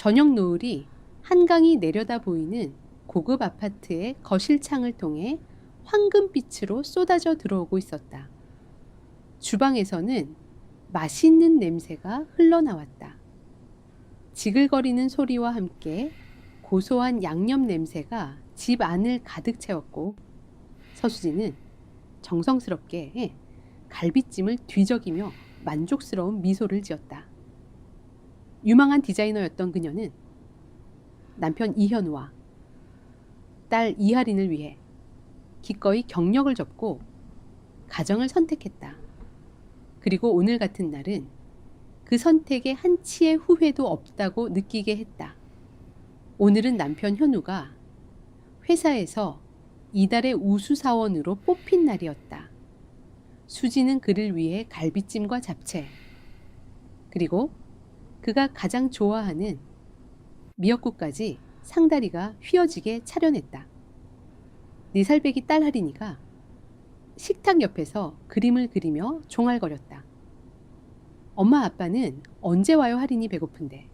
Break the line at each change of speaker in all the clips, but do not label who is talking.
저녁 노을이 한강이 내려다 보이는 고급 아파트의 거실 창을 통해 황금빛으로 쏟아져 들어오고 있었다. 주방에서는 맛있는 냄새가 흘러나왔다. 지글거리는 소리와 함께 고소한 양념 냄새가 집 안을 가득 채웠고 서수진은 정성스럽게 갈비찜을 뒤적이며 만족스러운 미소를 지었다. 유망한 디자이너였던 그녀는 남편 이현우와 딸 이하린을 위해 기꺼이 경력을 접고 가정을 선택했다. 그리고 오늘 같은 날은 그 선택에 한치의 후회도 없다고 느끼게 했다. 오늘은 남편 현우가 회사에서 이달의 우수사원으로 뽑힌 날이었다. 수지는 그를 위해 갈비찜과 잡채, 그리고 그가 가장 좋아하는 미역국까지 상다리가 휘어지게 차려냈다. 4살배기 딸 하린이가 식탁 옆에서 그림을 그리며 종알거렸다. 엄마 아빠는 언제 와요 하린이 배고픈데.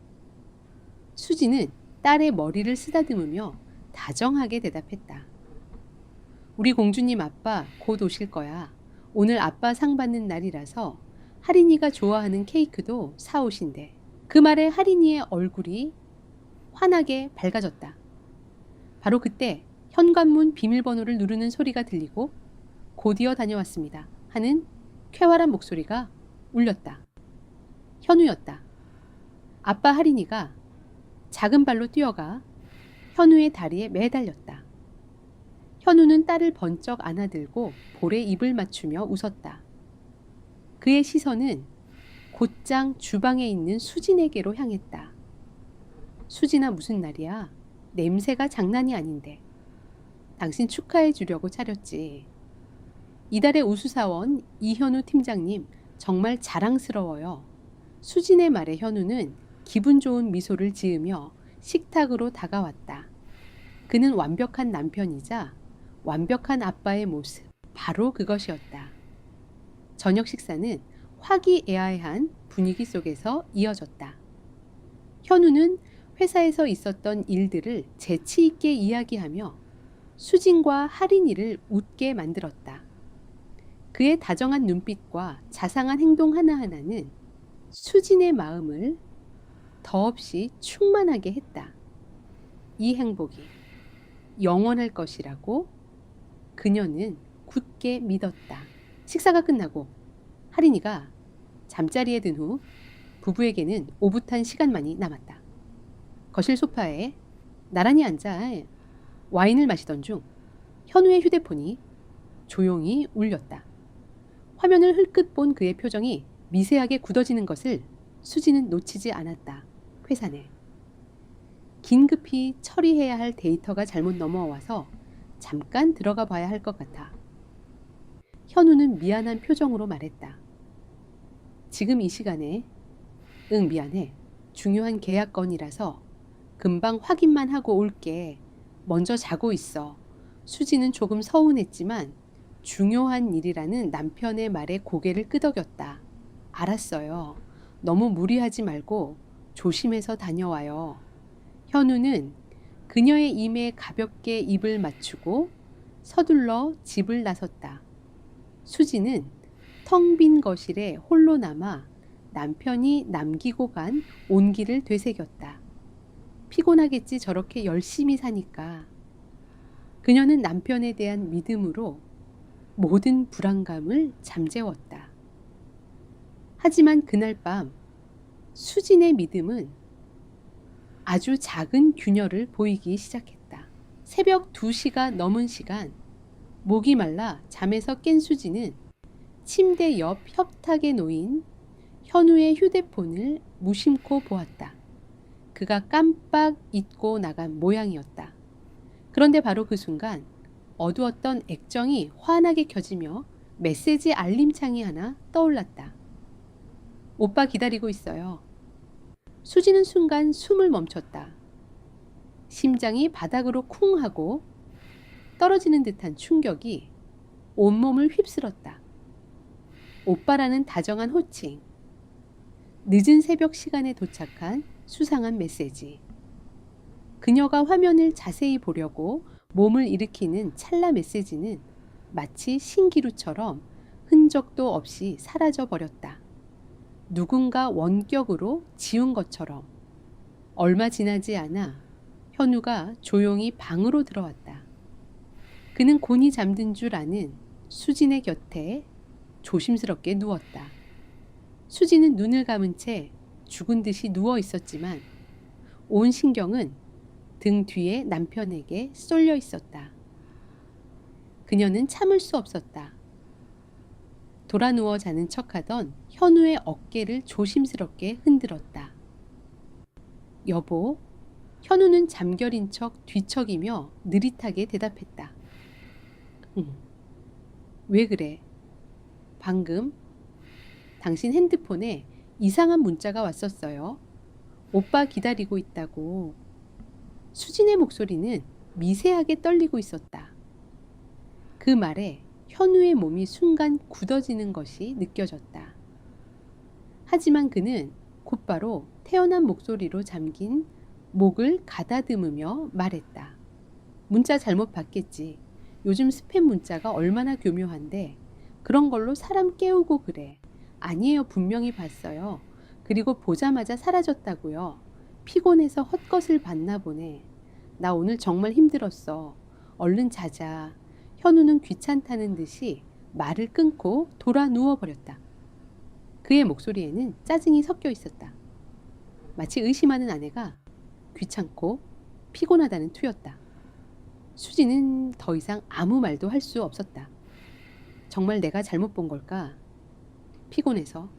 수지는 딸의 머리를 쓰다듬으며 다정하게 대답했다. 우리 공주님 아빠 곧 오실 거야. 오늘 아빠 상 받는 날이라서 하린이가 좋아하는 케이크도 사오신대. 그 말에 하린이의 얼굴이 환하게 밝아졌다. 바로 그때 현관문 비밀번호를 누르는 소리가 들리고 곧이어 다녀왔습니다 하는 쾌활한 목소리가 울렸다. 현우였다. 아빠 하린이가 작은 발로 뛰어가 현우의 다리에 매달렸다. 현우는 딸을 번쩍 안아들고 볼에 입을 맞추며 웃었다. 그의 시선은 곧장 주방에 있는 수진에게로 향했다. 수진아 무슨 날이야? 냄새가 장난이 아닌데. 당신 축하해 주려고 차렸지. 이달의 우수사원 이현우 팀장님 정말 자랑스러워요. 수진의 말에 현우는 기분 좋은 미소를 지으며 식탁으로 다가왔다. 그는 완벽한 남편이자 완벽한 아빠의 모습, 바로 그것이었다. 저녁 식사는 화기애애한 분위기 속에서 이어졌다. 현우는 회사에서 있었던 일들을 재치 있게 이야기하며 수진과 하린이를 웃게 만들었다. 그의 다정한 눈빛과 자상한 행동 하나하나는 수진의 마음을 더없이 충만하게 했다. 이 행복이 영원할 것이라고 그녀는 굳게 믿었다. 식사가 끝나고 하린이가 잠자리에 든 후 부부에게는 오붓한 시간만이 남았다. 거실 소파에 나란히 앉아 와인을 마시던 중 현우의 휴대폰이 조용히 울렸다. 화면을 흘끗 본 그의 표정이 미세하게 굳어지는 것을 수지는 놓치지 않았다. 회사 내. 긴급히 처리해야 할 데이터가 잘못 넘어와서 잠깐 들어가 봐야 할 것 같아. 현우는 미안한 표정으로 말했다. 지금 이 시간에 응 미안해. 중요한 계약 건이라서 금방 확인만 하고 올게. 먼저 자고 있어. 수지는 조금 서운했지만 중요한 일이라는 남편의 말에 고개를 끄덕였다. 알았어요. 너무 무리하지 말고 조심해서 다녀와요. 현우는 그녀의 임에 가볍게 입을 맞추고 서둘러 집을 나섰다. 수지는 텅 빈 거실에 홀로 남아 남편이 남기고 간 온기를 되새겼다. 피곤하겠지 저렇게 열심히 사니까. 그녀는 남편에 대한 믿음으로 모든 불안감을 잠재웠다. 하지만 그날 밤 수진의 믿음은 아주 작은 균열을 보이기 시작했다. 새벽 2시가 넘은 시간, 목이 말라 잠에서 깬 수지는 침대 옆 협탁에 놓인 현우의 휴대폰을 무심코 보았다. 그가 깜빡 잊고 나간 모양이었다. 그런데 바로 그 순간 어두웠던 액정이 환하게 켜지며 메시지 알림창이 하나 떠올랐다. 오빠 기다리고 있어요. 수지는 순간 숨을 멈췄다. 심장이 바닥으로 쿵 하고 떨어지는 듯한 충격이 온몸을 휩쓸었다. 오빠라는 다정한 호칭. 늦은 새벽 시간에 도착한 수상한 메시지. 그녀가 화면을 자세히 보려고 몸을 일으키는 찰나 메시지는 마치 신기루처럼 흔적도 없이 사라져 버렸다. 누군가 원격으로 지운 것처럼. 얼마 지나지 않아 현우가 조용히 방으로 들어왔다. 그는 곤히 잠든 줄 아는 수진의 곁에 조심스럽게 누웠다. 수진은 눈을 감은 채 죽은 듯이 누워 있었지만 온 신경은 등 뒤에 남편에게 쏠려 있었다. 그녀는 참을 수 없었다. 돌아 누워 자는 척하던 현우의 어깨를 조심스럽게 흔들었다. 여보, 현우는 잠결인 척 뒤척이며 느릿하게 대답했다. 응. 왜 그래? 방금 당신 핸드폰에 이상한 문자가 왔었어요. 오빠 기다리고 있다고. 수진의 목소리는 미세하게 떨리고 있었다. 그 말에 현우의 몸이 순간 굳어지는 것이 느껴졌다. 하지만 그는 곧바로 태어난 목소리로 잠긴 목을 가다듬으며 말했다. 문자 잘못 받겠지. 요즘 스팸 문자가 얼마나 교묘한데 그런 걸로 사람 깨우고 그래. 아니에요. 분명히 봤어요. 그리고 보자마자 사라졌다고요. 피곤해서 헛것을 봤나 보네. 나 오늘 정말 힘들었어. 얼른 자자. 현우는 귀찮다는 듯이 말을 끊고 돌아 누워버렸다. 그의 목소리에는 짜증이 섞여 있었다. 마치 의심하는 아내가 귀찮고 피곤하다는 투였다. 수지는 더 이상 아무 말도 할 수 없었다. 정말 내가 잘못 본 걸까? 피곤해서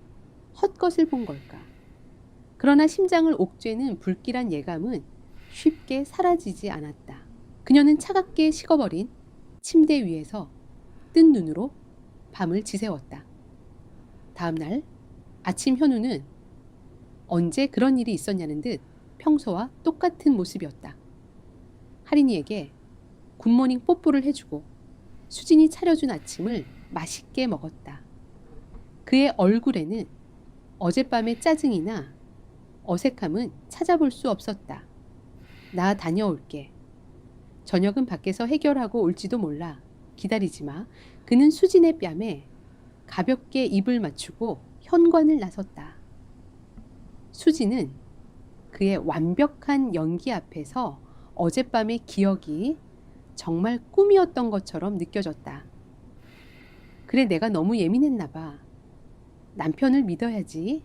헛것을 본 걸까? 그러나 심장을 옥죄는 불길한 예감은 쉽게 사라지지 않았다. 그녀는 차갑게 식어버린 침대 위에서 뜬 눈으로 밤을 지새웠다. 다음 날 아침 현우는 언제 그런 일이 있었냐는 듯 평소와 똑같은 모습이었다. 할인이에게 굿모닝 뽀뽀를 해주고 수진이 차려준 아침을 맛있게 먹었다. 그의 얼굴에는 어젯밤의 짜증이나 어색함은 찾아볼 수 없었다. 나 다녀올게. 저녁은 밖에서 해결하고 올지도 몰라. 기다리지 마. 그는 수진의 뺨에 가볍게 입을 맞추고 현관을 나섰다. 수진은 그의 완벽한 연기 앞에서 어젯밤의 기억이 정말 꿈이었던 것처럼 느껴졌다. 그래, 내가 너무 예민했나 봐. 남편을 믿어야지.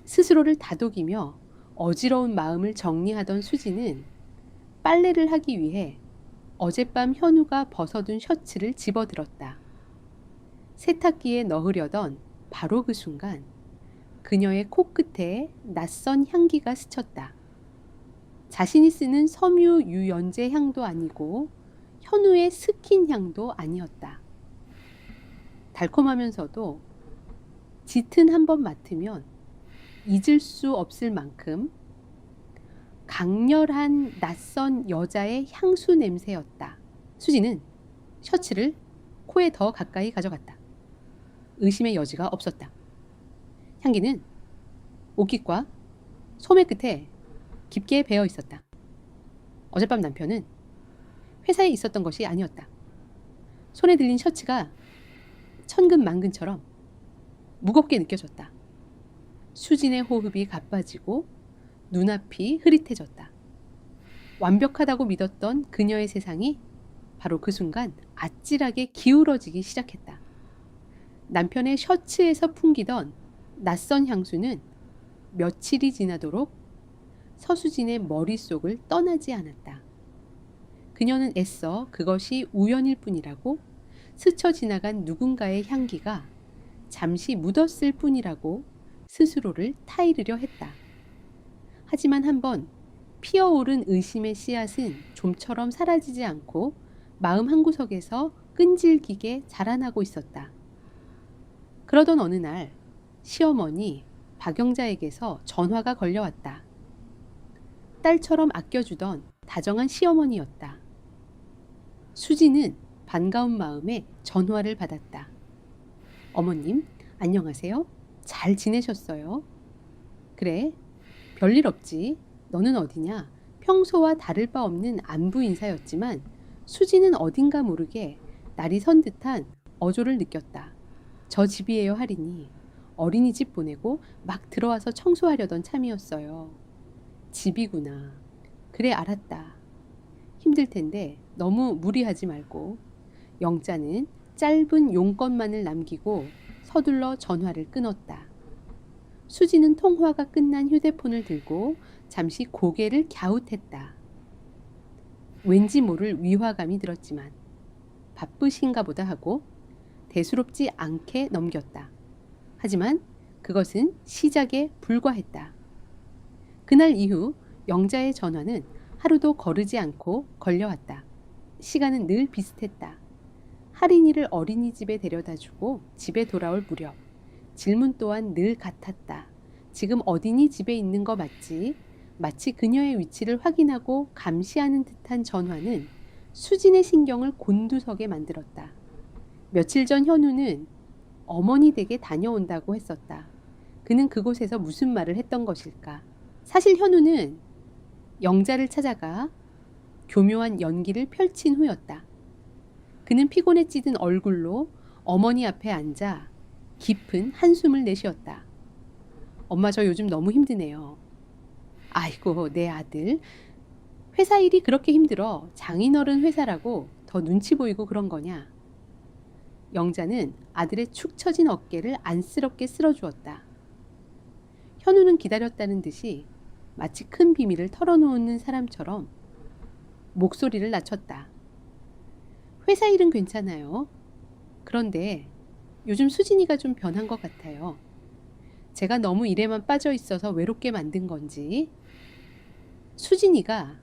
스스로를 다독이며 어지러운 마음을 정리하던 수진은 빨래를 하기 위해 어젯밤 현우가 벗어둔 셔츠를 집어들었다. 세탁기에 넣으려던 바로 그 순간 그녀의 코끝에 낯선 향기가 스쳤다. 자신이 쓰는 섬유 유연제 향도 아니고 현우의 스킨 향도 아니었다. 달콤하면서도 짙은 한 번 맡으면 잊을 수 없을 만큼 강렬한 낯선 여자의 향수 냄새였다. 수지는 셔츠를 코에 더 가까이 가져갔다. 의심의 여지가 없었다. 향기는 옷깃과 소매 끝에 깊게 배어 있었다. 어젯밤 남편은 회사에 있었던 것이 아니었다. 손에 들린 셔츠가 천근만근처럼 무겁게 느껴졌다. 수진의 호흡이 가빠지고 눈앞이 흐릿해졌다. 완벽하다고 믿었던 그녀의 세상이 바로 그 순간 아찔하게 기울어지기 시작했다. 남편의 셔츠에서 풍기던 낯선 향수는 며칠이 지나도록 서수진의 머릿속을 떠나지 않았다. 그녀는 애써 그것이 우연일 뿐이라고, 스쳐 지나간 누군가의 향기가 잠시 묻었을 뿐이라고 스스로를 타이르려 했다. 하지만 한번 피어오른 의심의 씨앗은 좀처럼 사라지지 않고 마음 한구석에서 끈질기게 자라나고 있었다. 그러던 어느 날 시어머니 박영자에게서 전화가 걸려왔다. 딸처럼 아껴주던 다정한 시어머니였다. 수지는 반가운 마음에 전화를 받았다. 어머님, 안녕하세요? 잘 지내셨어요? 그래, 별일 없지. 너는 어디냐? 평소와 다를 바 없는 안부 인사였지만 수지는 어딘가 모르게 날이 선 듯한 어조를 느꼈다. 저 집이에요 할인이. 어린이집 보내고 막 들어와서 청소하려던 참이었어요. 집이구나. 그래 알았다. 힘들 텐데 너무 무리하지 말고. 영자는 짧은 용건만을 남기고 서둘러 전화를 끊었다. 수지는 통화가 끝난 휴대폰을 들고 잠시 고개를 갸웃했다. 왠지 모를 위화감이 들었지만 바쁘신가 보다 하고 대수롭지 않게 넘겼다. 하지만 그것은 시작에 불과했다. 그날 이후 영자의 전화는 하루도 거르지 않고 걸려왔다. 시간은 늘 비슷했다. 할인이를 어린이집에 데려다주고 집에 돌아올 무렵 질문 또한 늘 같았다. 지금 어린이 집에 있는 거 맞지? 마치 그녀의 위치를 확인하고 감시하는 듯한 전화는 수진의 신경을 곤두서게 만들었다. 며칠 전 현우는 어머니 댁에 다녀온다고 했었다. 그는 그곳에서 무슨 말을 했던 것일까? 사실 현우는 영자를 찾아가 교묘한 연기를 펼친 후였다. 그는 피곤에 찌든 얼굴로 어머니 앞에 앉아 깊은 한숨을 내쉬었다. 엄마 저 요즘 너무 힘드네요. 아이고 내 아들. 회사 일이 그렇게 힘들어 장인어른 회사라고 더 눈치 보이고 그런 거냐. 영자는 아들의 축 처진 어깨를 안쓰럽게 쓸어주었다. 현우는 기다렸다는 듯이 마치 큰 비밀을 털어놓는 사람처럼 목소리를 낮췄다. 회사 일은 괜찮아요. 그런데 요즘 수진이가 좀 변한 것 같아요. 제가 너무 일에만 빠져 있어서 외롭게 만든 건지. 수진이가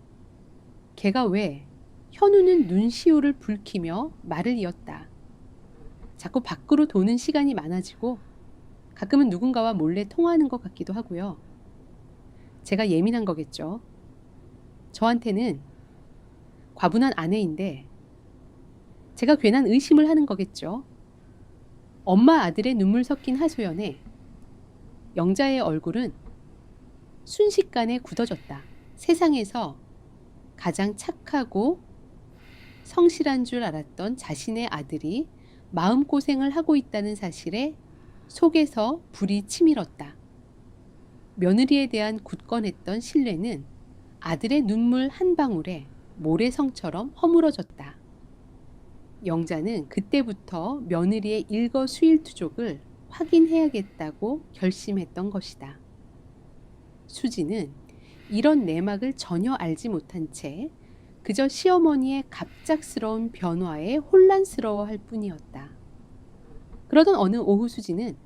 걔가 왜? 현우는 눈시울을 붉히며 말을 이었다. 자꾸 밖으로 도는 시간이 많아지고 가끔은 누군가와 몰래 통화하는 것 같기도 하고요. 제가 예민한 거겠죠. 저한테는 과분한 아내인데 제가 괜한 의심을 하는 거겠죠. 엄마 아들의 눈물 섞인 하소연에 영자의 얼굴은 순식간에 굳어졌다. 세상에서 가장 착하고 성실한 줄 알았던 자신의 아들이 마음고생을 하고 있다는 사실에 속에서 불이 치밀었다. 며느리에 대한 굳건했던 신뢰는 아들의 눈물 한 방울에 모래성처럼 허물어졌다. 영자는 그때부터 며느리의 일거수일투족을 확인해야겠다고 결심했던 것이다. 수지는 이런 내막을 전혀 알지 못한 채 그저 시어머니의 갑작스러운 변화에 혼란스러워할 뿐이었다. 그러던 어느 오후 수지는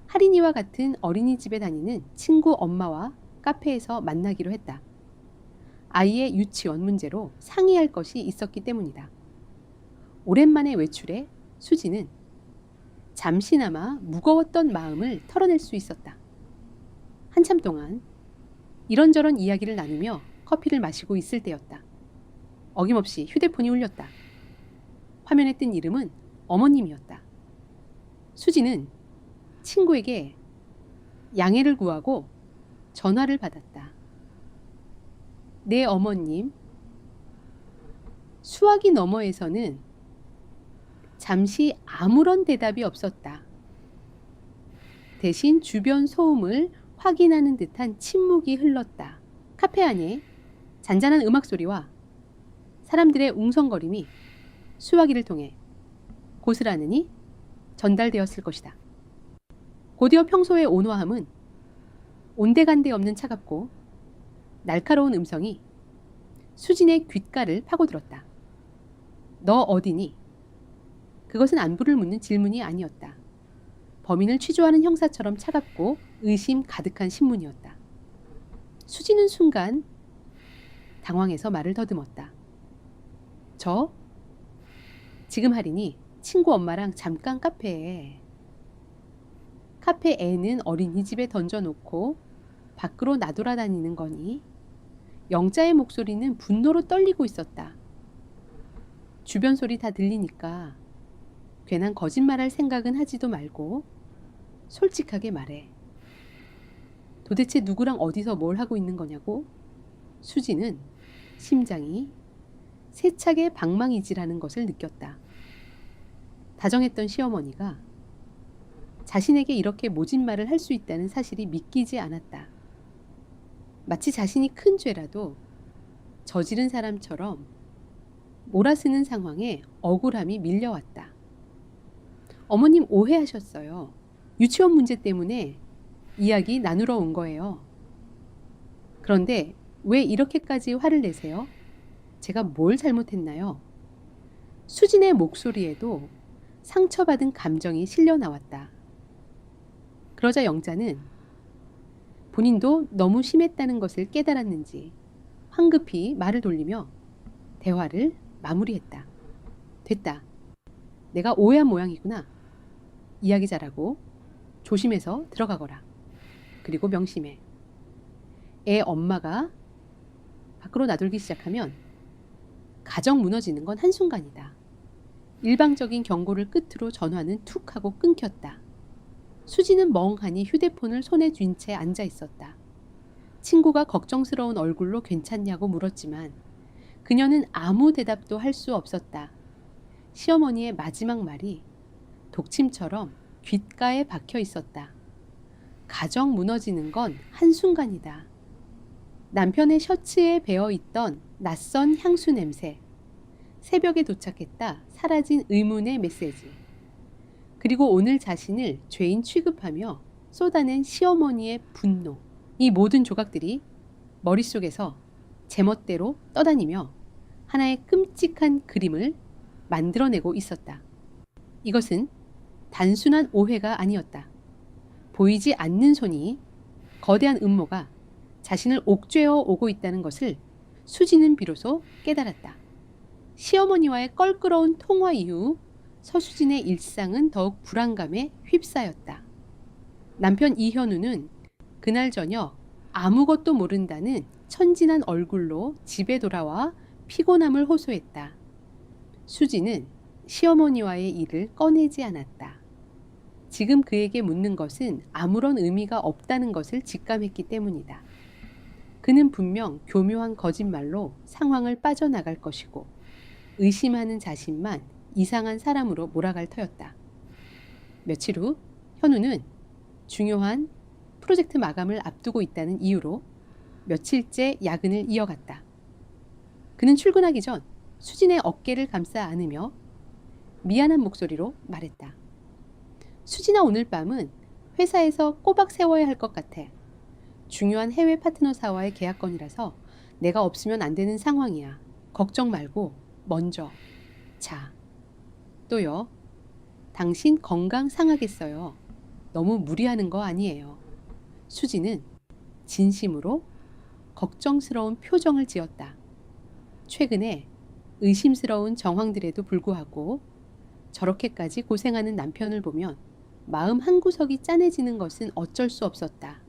할인이와 같은 어린이집에 다니는 친구 엄마와 카페에서 만나기로 했다. 아이의 유치원 문제로 상의할 것이 있었기 때문이다. 오랜만에 외출해 수지는 잠시나마 무거웠던 마음을 털어낼 수 있었다. 한참 동안 이런저런 이야기를 나누며 커피를 마시고 있을 때였다. 어김없이 휴대폰이 울렸다. 화면에 뜬 이름은 어머님이었다. 수지는 친구에게 양해를 구하고 전화를 받았다. 네 어머님. 수화기 너머에서는 잠시 아무런 대답이 없었다. 대신 주변 소음을 확인하는 듯한 침묵이 흘렀다. 카페 안에 잔잔한 음악 소리와 사람들의 웅성거림이 수화기를 통해 고스란히 전달되었을 것이다. 곧이어 평소의 온화함은 온데간데 없는 차갑고 날카로운 음성이 수진의 귓가를 파고들었다. 너 어디니? 그것은 안부를 묻는 질문이 아니었다. 범인을 취조하는 형사처럼 차갑고 의심 가득한 신문이었다. 수지는 순간 당황해서 말을 더듬었다. 지금 할인이 친구 엄마랑 잠깐 카페에. 카페 애는 어린이집에 던져놓고 밖으로 나돌아다니는 거니? 영자의 목소리는 분노로 떨리고 있었다. 주변 소리 다 들리니까 괜한 거짓말할 생각은 하지도 말고 솔직하게 말해. 도대체 누구랑 어디서 뭘 하고 있는 거냐고? 수지는 심장이 세차게 방망이질하는 것을 느꼈다. 다정했던 시어머니가 자신에게 이렇게 모진 말을 할 수 있다는 사실이 믿기지 않았다. 마치 자신이 큰 죄라도 저지른 사람처럼 몰아쓰는 상황에 억울함이 밀려왔다. 어머님 오해하셨어요. 유치원 문제 때문에 이야기 나누러 온 거예요. 그런데 왜 이렇게까지 화를 내세요? 제가 뭘 잘못했나요? 수진의 목소리에도 상처받은 감정이 실려 나왔다. 그러자 영자는 본인도 너무 심했다는 것을 깨달았는지 황급히 말을 돌리며 대화를 마무리했다. 됐다. 내가 오해한 모양이구나. 이야기 잘하고 조심해서 들어가거라. 그리고 명심해. 애 엄마가 밖으로 나돌기 시작하면 가정 무너지는 건 한순간이다. 일방적인 경고를 끝으로 전화는 툭 하고 끊겼다. 수지는 멍하니 휴대폰을 손에 쥔 채 앉아 있었다. 친구가 걱정스러운 얼굴로 괜찮냐고 물었지만 그녀는 아무 대답도 할 수 없었다. 시어머니의 마지막 말이 독침처럼 귓가에 박혀 있었다. 가정 무너지는 건 한순간이다. 남편의 셔츠에 배어있던 낯선 향수 냄새. 새벽에 도착했다 사라진 의문의 메시지. 그리고 오늘 자신을 죄인 취급하며 쏟아낸 시어머니의 분노. 이 모든 조각들이 머릿속에서 제멋대로 떠다니며 하나의 끔찍한 그림을 만들어내고 있었다. 이것은 단순한 오해가 아니었다. 보이지 않는 손이 거대한 음모가 자신을 옥죄어 오고 있다는 것을 수지는 비로소 깨달았다. 시어머니와의 껄끄러운 통화 이후 서수진의 일상은 더욱 불안감에 휩싸였다. 남편 이현우는 그날 저녁 아무것도 모른다는 천진한 얼굴로 집에 돌아와 피곤함을 호소했다. 수지는 시어머니와의 일을 꺼내지 않았다. 지금 그에게 묻는 것은 아무런 의미가 없다는 것을 직감했기 때문이다. 그는 분명 교묘한 거짓말로 상황을 빠져나갈 것이고 의심하는 자신만 이상한 사람으로 몰아갈 터였다. 며칠 후 현우는 중요한 프로젝트 마감을 앞두고 있다는 이유로 며칠째 야근을 이어갔다. 그는 출근하기 전 수진의 어깨를 감싸 안으며 미안한 목소리로 말했다. 수진아, 오늘 밤은 회사에서 꼬박 세워야 할 것 같아. 중요한 해외 파트너사와의 계약건이라서 내가 없으면 안 되는 상황이야. 걱정 말고 먼저 자. 또요. 당신 건강 상하겠어요. 너무 무리하는 거 아니에요. 수지는 진심으로 걱정스러운 표정을 지었다. 최근에 의심스러운 정황들에도 불구하고 저렇게까지 고생하는 남편을 보면 마음 한구석이 짠해지는 것은 어쩔 수 없었다.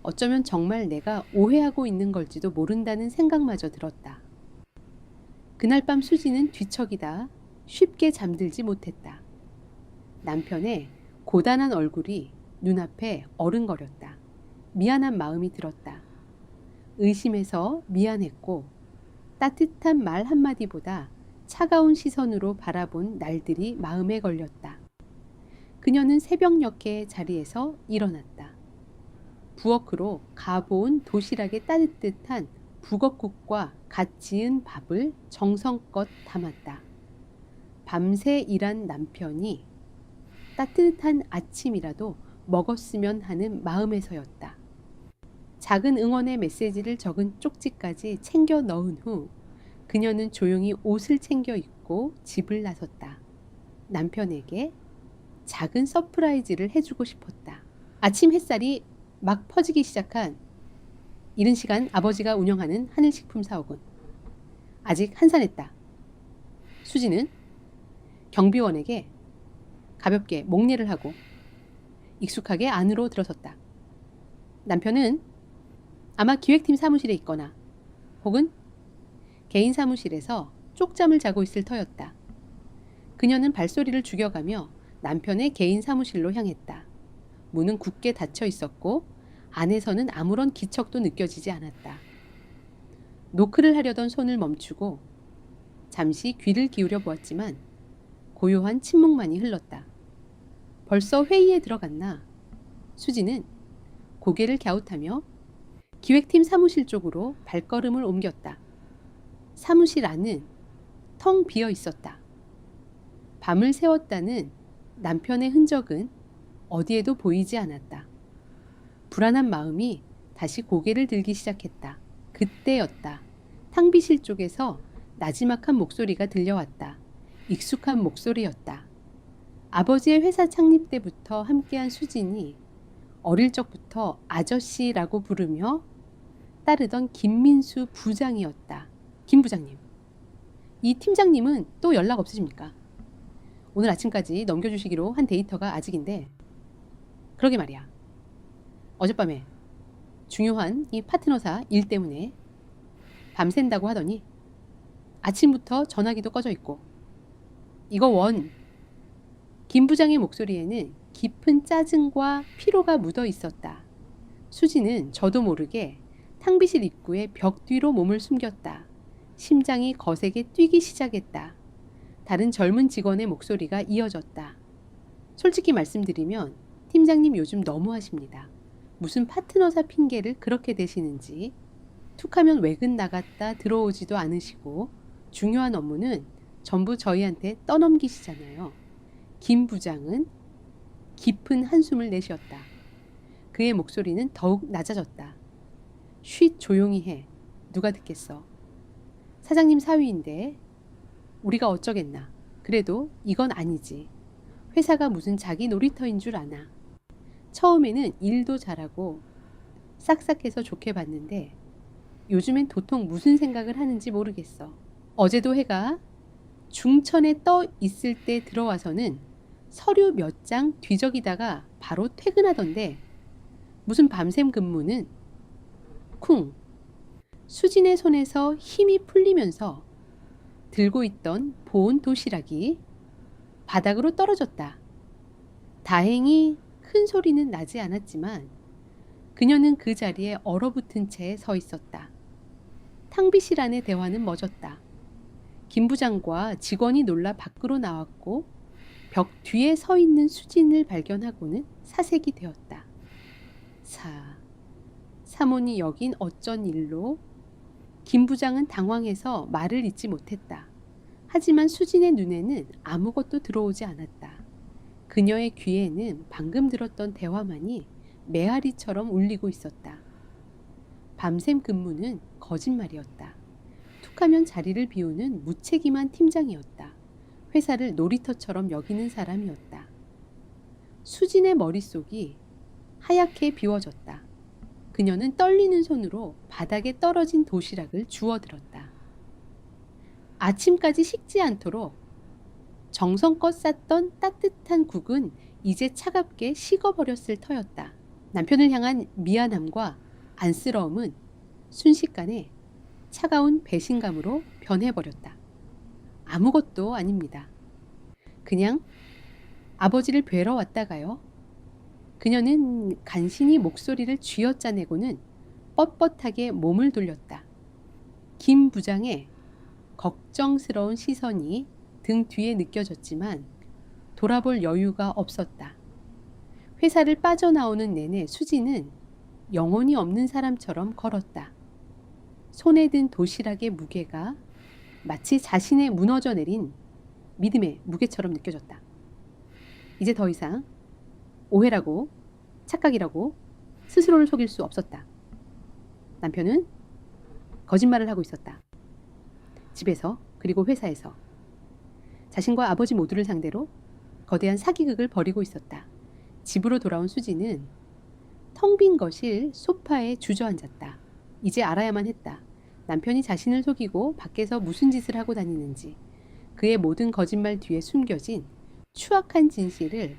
어쩌면 정말 내가 오해하고 있는 걸지도 모른다는 생각마저 들었다. 그날 밤 수지는 뒤척이다 쉽게 잠들지 못했다. 남편의 고단한 얼굴이 눈앞에 어른거렸다. 미안한 마음이 들었다. 의심해서 미안했고 따뜻한 말 한마디보다 차가운 시선으로 바라본 날들이 마음에 걸렸다. 그녀는 새벽녘의 자리에서 일어났다. 부엌으로 가보온 도시락에 따뜻한 북엇국과 갓 지은 밥을 정성껏 담았다. 밤새 일한 남편이 따뜻한 아침이라도 먹었으면 하는 마음에서였다. 작은 응원의 메시지를 적은 쪽지까지 챙겨 넣은 후 그녀는 조용히 옷을 챙겨 입고 집을 나섰다. 남편에게 작은 서프라이즈를 해주고 싶었다. 아침 햇살이 막 퍼지기 시작한 이른 시간 아버지가 운영하는 하늘식품 사옥은 아직 한산했다. 수지는 경비원에게 가볍게 목례를 하고 익숙하게 안으로 들어섰다. 남편은 아마 기획팀 사무실에 있거나 혹은 개인 사무실에서 쪽잠을 자고 있을 터였다. 그녀는 발소리를 죽여가며 남편의 개인 사무실로 향했다. 문은 굳게 닫혀 있었고 안에서는 아무런 기척도 느껴지지 않았다. 노크를 하려던 손을 멈추고 잠시 귀를 기울여 보았지만 고요한 침묵만이 흘렀다. 벌써 회의에 들어갔나? 수지는 고개를 갸웃하며 기획팀 사무실 쪽으로 발걸음을 옮겼다. 사무실 안은 텅 비어 있었다. 밤을 새웠다는 남편의 흔적은 어디에도 보이지 않았다. 불안한 마음이 다시 고개를 들기 시작했다. 그때였다. 탕비실 쪽에서 나지막한 목소리가 들려왔다. 익숙한 목소리였다. 아버지의 회사 창립 때부터 함께한 수진이 어릴 적부터 아저씨라고 부르며 따르던 김민수 부장이었다. 김 부장님. 이 팀장님은 또 연락 없으십니까? 오늘 아침까지 넘겨주시기로 한 데이터가 아직인데 그러게 말이야. 어젯밤에 중요한 이 파트너사 일 때문에 밤샌다고 하더니 아침부터 전화기도 꺼져 있고 이거 원. 김 부장의 목소리에는 깊은 짜증과 피로가 묻어 있었다. 수지는 저도 모르게 탕비실 입구에 벽 뒤로 몸을 숨겼다. 심장이 거세게 뛰기 시작했다. 다른 젊은 직원의 목소리가 이어졌다. 솔직히 말씀드리면 팀장님 요즘 너무하십니다. 무슨 파트너사 핑계를 그렇게 대시는지. 툭하면 외근 나갔다 들어오지도 않으시고 중요한 업무는 전부 저희한테 떠넘기시잖아요. 김 부장은 깊은 한숨을 내쉬었다. 그의 목소리는 더욱 낮아졌다. 쉿 조용히 해. 누가 듣겠어. 사장님 사위인데 우리가 어쩌겠나. 그래도 이건 아니지. 회사가 무슨 자기 놀이터인 줄 아나. 처음에는 일도 잘하고 싹싹해서 좋게 봤는데 요즘엔 도통 무슨 생각을 하는지 모르겠어. 어제도 해가 중천에 떠 있을 때 들어와서는 서류 몇 장 뒤적이다가 바로 퇴근하던데 무슨 밤샘 근무는 쿵. 수진의 손에서 힘이 풀리면서 들고 있던 보온 도시락이 바닥으로 떨어졌다. 다행히 큰 소리는 나지 않았지만 그녀는 그 자리에 얼어붙은 채 서 있었다. 탕비실 안의 대화는 멎었다. 김 부장과 직원이 놀라 밖으로 나왔고 벽 뒤에 서 있는 수진을 발견하고는 사색이 되었다. 사모니 여긴 어쩐 일로? 김 부장은 당황해서 말을 잇지 못했다. 하지만 수진의 눈에는 아무것도 들어오지 않았다. 그녀의 귀에는 방금 들었던 대화만이 메아리처럼 울리고 있었다. 밤샘 근무는 거짓말이었다. 툭하면 자리를 비우는 무책임한 팀장이었다. 회사를 놀이터처럼 여기는 사람이었다. 수진의 머릿속이 하얗게 비워졌다. 그녀는 떨리는 손으로 바닥에 떨어진 도시락을 주워들었다. 아침까지 식지 않도록 정성껏 쌌던 따뜻한 국은 이제 차갑게 식어버렸을 터였다. 남편을 향한 미안함과 안쓰러움은 순식간에 차가운 배신감으로 변해버렸다. 아무것도 아닙니다. 그냥 아버지를 뵈러 왔다가요. 그녀는 간신히 목소리를 쥐어짜내고는 뻣뻣하게 몸을 돌렸다. 김 부장의 걱정스러운 시선이 등 뒤에 느껴졌지만 돌아볼 여유가 없었다. 회사를 빠져나오는 내내 수지는 영혼이 없는 사람처럼 걸었다. 손에 든 도시락의 무게가 마치 자신의 무너져 내린 믿음의 무게처럼 느껴졌다. 이제 더 이상 오해라고 착각이라고 스스로를 속일 수 없었다. 남편은 거짓말을 하고 있었다. 집에서 그리고 회사에서 자신과 아버지 모두를 상대로 거대한 사기극을 벌이고 있었다. 집으로 돌아온 수지는 텅 빈 거실 소파에 주저앉았다. 이제 알아야만 했다. 남편이 자신을 속이고 밖에서 무슨 짓을 하고 다니는지, 그의 모든 거짓말 뒤에 숨겨진 추악한 진실을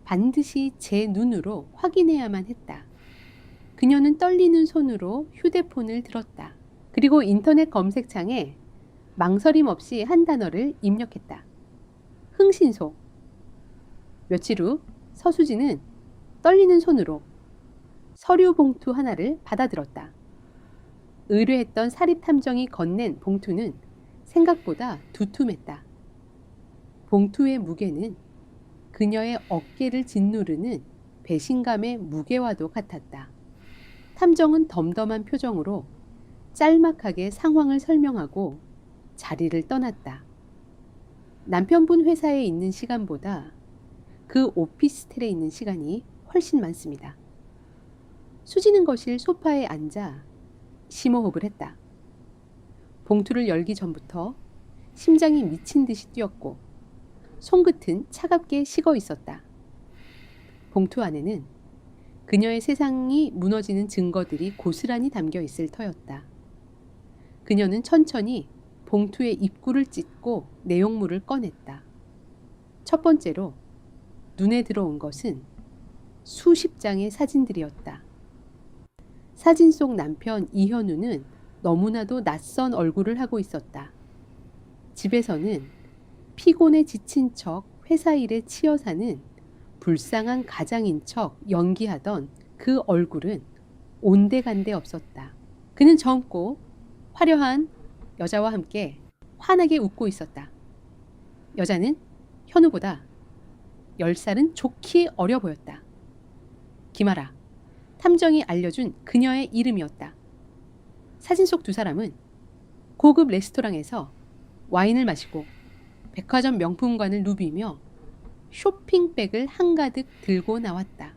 반드시 제 눈으로 확인해야만 했다. 그녀는 떨리는 손으로 휴대폰을 들었다. 그리고 인터넷 검색창에 망설임 없이 한 단어를 입력했다. 흥신소. 며칠 후 서수진은 떨리는 손으로 서류 봉투 하나를 받아들었다. 의뢰했던 사립탐정이 건넨 봉투는 생각보다 두툼했다. 봉투의 무게는 그녀의 어깨를 짓누르는 배신감의 무게와도 같았다. 탐정은 덤덤한 표정으로 짤막하게 상황을 설명하고 자리를 떠났다. 남편분 회사에 있는 시간보다 그 오피스텔에 있는 시간이 훨씬 많습니다. 수지는 거실 소파에 앉아 심호흡을 했다. 봉투를 열기 전부터 심장이 미친 듯이 뛰었고 손끝은 차갑게 식어 있었다. 봉투 안에는 그녀의 세상이 무너지는 증거들이 고스란히 담겨 있을 터였다. 그녀는 천천히 봉투의 입구를 찢고 내용물을 꺼냈다. 첫 번째로 눈에 들어온 것은 수십 장의 사진들이었다. 사진 속 남편 이현우는 너무나도 낯선 얼굴을 하고 있었다. 집에서는 피곤에 지친 척 회사 일에 치여 사는 불쌍한 가장인 척 연기하던 그 얼굴은 온데간데 없었다. 그는 젊고 화려한 여자와 함께 환하게 웃고 있었다. 여자는 현우보다 10살은 좋게 어려 보였다. 김아라, 탐정이 알려준 그녀의 이름이었다. 사진 속 두 사람은 고급 레스토랑에서 와인을 마시고 백화점 명품관을 누비며 쇼핑백을 한가득 들고 나왔다.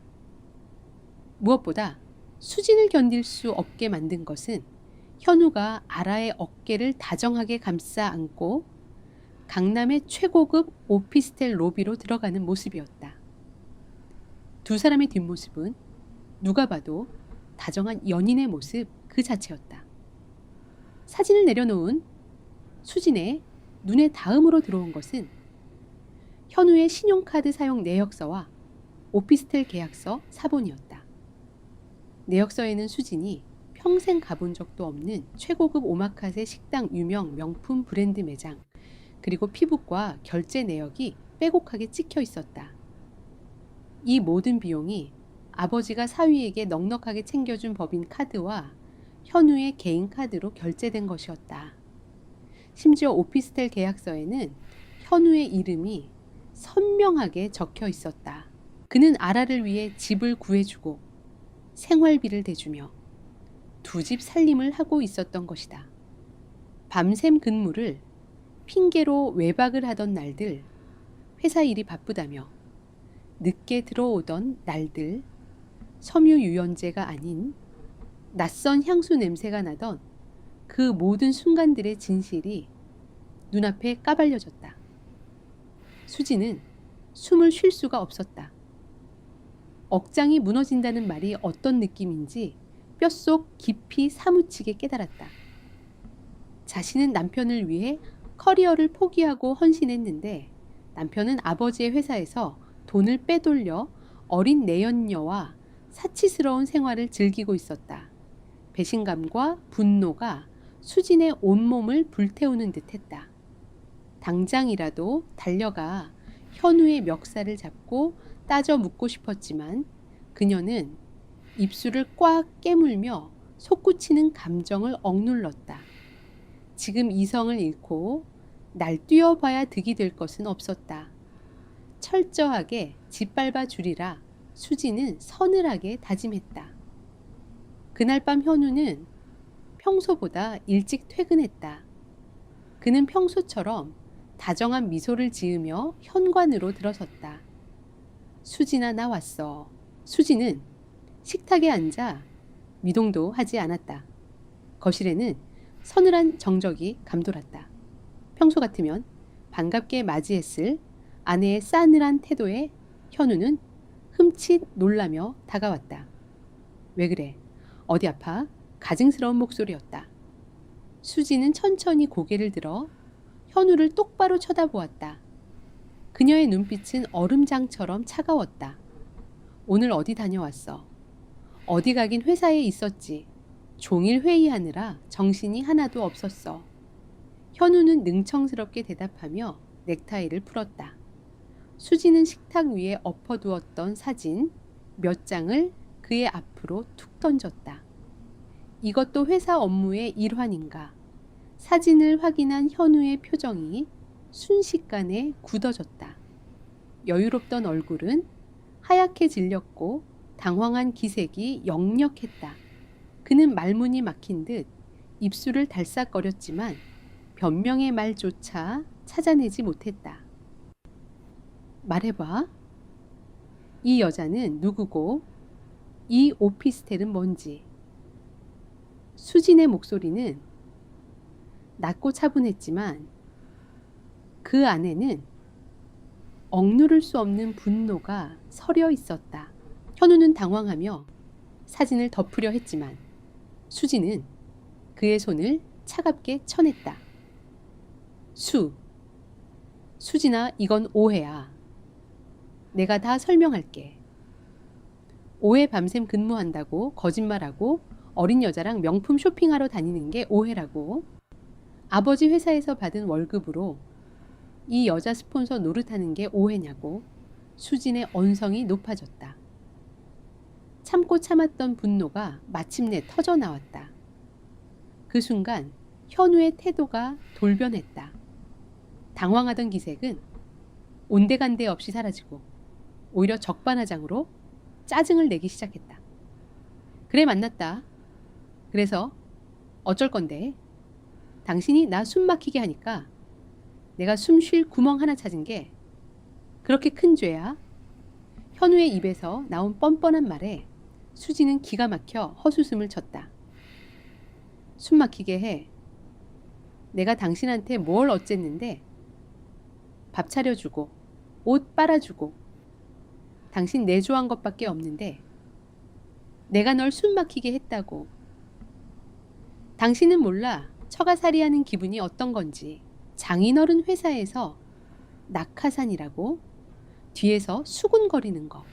무엇보다 수진을 견딜 수 없게 만든 것은 현우가 아라의 어깨를 다정하게 감싸 안고 강남의 최고급 오피스텔 로비로 들어가는 모습이었다. 두 사람의 뒷모습은 누가 봐도 다정한 연인의 모습 그 자체였다. 사진을 내려놓은 수진의 눈에 다음으로 들어온 것은 현우의 신용카드 사용 내역서와 오피스텔 계약서 사본이었다. 내역서에는 수진이 평생 가본 적도 없는 최고급 오마카세 식당 유명 명품 브랜드 매장, 그리고 피부과 결제 내역이 빼곡하게 찍혀 있었다. 이 모든 비용이 아버지가 사위에게 넉넉하게 챙겨준 법인 카드와 현우의 개인 카드로 결제된 것이었다. 심지어 오피스텔 계약서에는 현우의 이름이 선명하게 적혀 있었다. 그는 아라를 위해 집을 구해주고 생활비를 대주며 두 집 살림을 하고 있었던 것이다. 밤샘 근무를 핑계로 외박을 하던 날들, 회사 일이 바쁘다며 늦게 들어오던 날들, 섬유 유연제가 아닌 낯선 향수 냄새가 나던 그 모든 순간들의 진실이 눈앞에 까발려졌다. 수지는 숨을 쉴 수가 없었다. 억장이 무너진다는 말이 어떤 느낌인지 뼛속 깊이 사무치게 깨달았다. 자신은 남편을 위해 커리어를 포기하고 헌신했는데 남편은 아버지의 회사에서 돈을 빼돌려 어린 내연녀와 사치스러운 생활을 즐기고 있었다. 배신감과 분노가 수진의 온몸을 불태우는 듯했다. 당장이라도 달려가 현우의 멱살을 잡고 따져 묻고 싶었지만 그녀는 입술을 꽉 깨물며 솟구치는 감정을 억눌렀다. 지금 이성을 잃고 날 뛰어봐야 득이 될 것은 없었다. 철저하게 짓밟아 주리라 수지는 서늘하게 다짐했다. 그날 밤 현우는 평소보다 일찍 퇴근했다. 그는 평소처럼 다정한 미소를 지으며 현관으로 들어섰다. 수진아, 나 왔어. 수지는 식탁에 앉아 미동도 하지 않았다. 거실에는 서늘한 정적이 감돌았다. 평소 같으면 반갑게 맞이했을 아내의 싸늘한 태도에 현우는 흠칫 놀라며 다가왔다. 왜 그래? 어디 아파? 가증스러운 목소리였다. 수지는 천천히 고개를 들어 현우를 똑바로 쳐다보았다. 그녀의 눈빛은 얼음장처럼 차가웠다. 오늘 어디 다녀왔어? 어디 가긴 회사에 있었지. 종일 회의하느라 정신이 하나도 없었어. 현우는 능청스럽게 대답하며 넥타이를 풀었다. 수지는 식탁 위에 엎어두었던 사진 몇 장을 그의 앞으로 툭 던졌다. 이것도 회사 업무의 일환인가. 사진을 확인한 현우의 표정이 순식간에 굳어졌다. 여유롭던 얼굴은 하얗게 질렸고 당황한 기색이 역력했다. 그는 말문이 막힌 듯 입술을 달싹거렸지만 변명의 말조차 찾아내지 못했다. 말해봐. 이 여자는 누구고 이 오피스텔은 뭔지. 수진의 목소리는 낮고 차분했지만 그 안에는 억누를 수 없는 분노가 서려 있었다. 현우는 당황하며 사진을 덮으려 했지만 수진은 그의 손을 차갑게 쳐냈다. 수진아, 이건 오해야. 내가 다 설명할게. 오해 밤샘 근무한다고 거짓말하고 어린 여자랑 명품 쇼핑하러 다니는 게 오해라고. 아버지 회사에서 받은 월급으로 이 여자 스폰서 노릇하는 게 오해냐고. 수진의 언성이 높아졌다. 참고 참았던 분노가 마침내 터져 나왔다. 그 순간 현우의 태도가 돌변했다. 당황하던 기색은 온데간데 없이 사라지고 오히려 적반하장으로 짜증을 내기 시작했다. 그래, 만났다. 그래서 어쩔 건데? 당신이 나 숨 막히게 하니까 내가 숨 쉴 구멍 하나 찾은 게 그렇게 큰 죄야? 현우의 입에서 나온 뻔뻔한 말에 수지는 기가 막혀 헛웃음을 쳤다. 숨 막히게 해. 내가 당신한테 뭘 어쨌는데? 밥 차려주고 옷 빨아주고 당신 내조한 것밖에 없는데 내가 널 숨 막히게 했다고. 당신은 몰라 처가살이하는 기분이 어떤 건지. 장인어른 회사에서 낙하산이라고 뒤에서 수군거리는 거.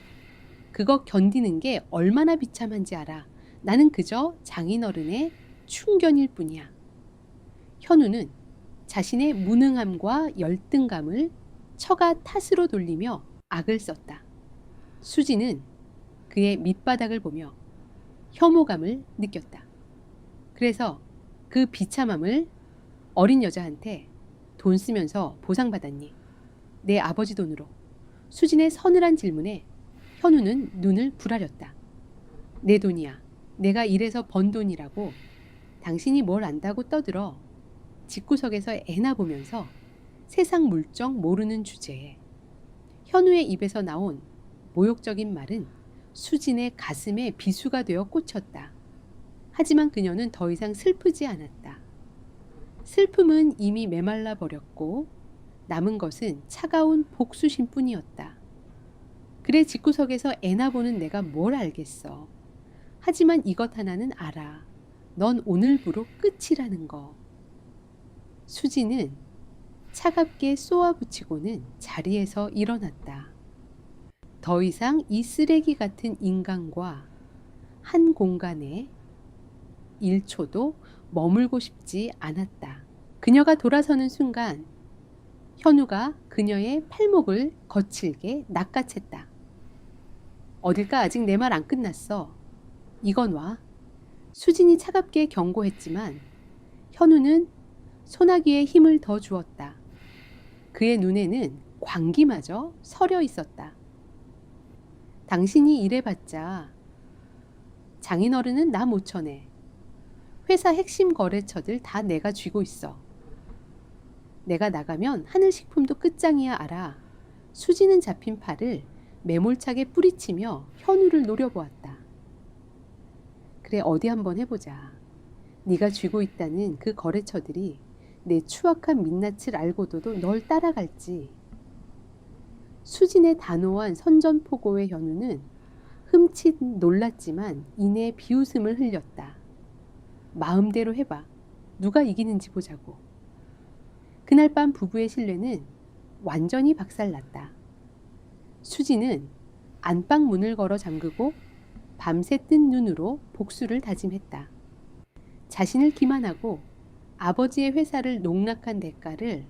그거 견디는 게 얼마나 비참한지 알아. 나는 그저 장인어른의 충견일 뿐이야. 현우는 자신의 무능함과 열등감을 처가 탓으로 돌리며 악을 썼다. 수지는 그의 밑바닥을 보며 혐오감을 느꼈다. 그래서 그 비참함을 어린 여자한테 돈 쓰면서 보상받았니? 내 아버지 돈으로. 수진의 서늘한 질문에 현우는 눈을 부라렸다. 내 돈이야. 내가 일해서 번 돈이라고. 당신이 뭘 안다고 떠들어. 집구석에서 애나 보면서 세상 물정 모르는 주제에. 현우의 입에서 나온 모욕적인 말은 수진의 가슴에 비수가 되어 꽂혔다. 하지만 그녀는 더 이상 슬프지 않았다. 슬픔은 이미 메말라 버렸고 남은 것은 차가운 복수심 뿐이었다. 그래, 집구석에서 애나 보는 내가 뭘 알겠어. 하지만 이것 하나는 알아. 넌 오늘부로 끝이라는 거. 수지는 차갑게 쏘아붙이고는 자리에서 일어났다. 더 이상 이 쓰레기 같은 인간과 한 공간에 1초도 머물고 싶지 않았다. 그녀가 돌아서는 순간 현우가 그녀의 팔목을 거칠게 낚아챘다. 어딜까? 아직 내 말 안 끝났어. 이건 와. 수진이 차갑게 경고했지만 현우는 소나기에 힘을 더 주었다. 그의 눈에는 광기마저 서려 있었다. 당신이 이래봤자 장인어른은 나 못 쳐내. 회사 핵심 거래처들 다 내가 쥐고 있어. 내가 나가면 하늘식품도 끝장이야, 알아. 수지는 잡힌 팔을 매몰차게 뿌리치며 현우를 노려보았다. 그래, 어디 한번 해보자. 네가 쥐고 있다는 그 거래처들이 내 추악한 민낯을 알고도 널 따라갈지. 수진의 단호한 선전포고의 현우는 흠칫 놀랐지만 이내 비웃음을 흘렸다. 마음대로 해봐. 누가 이기는지 보자고. 그날 밤 부부의 신뢰는 완전히 박살났다. 수지는 안방 문을 걸어 잠그고 밤새 뜬 눈으로 복수를 다짐했다. 자신을 기만하고 아버지의 회사를 농락한 대가를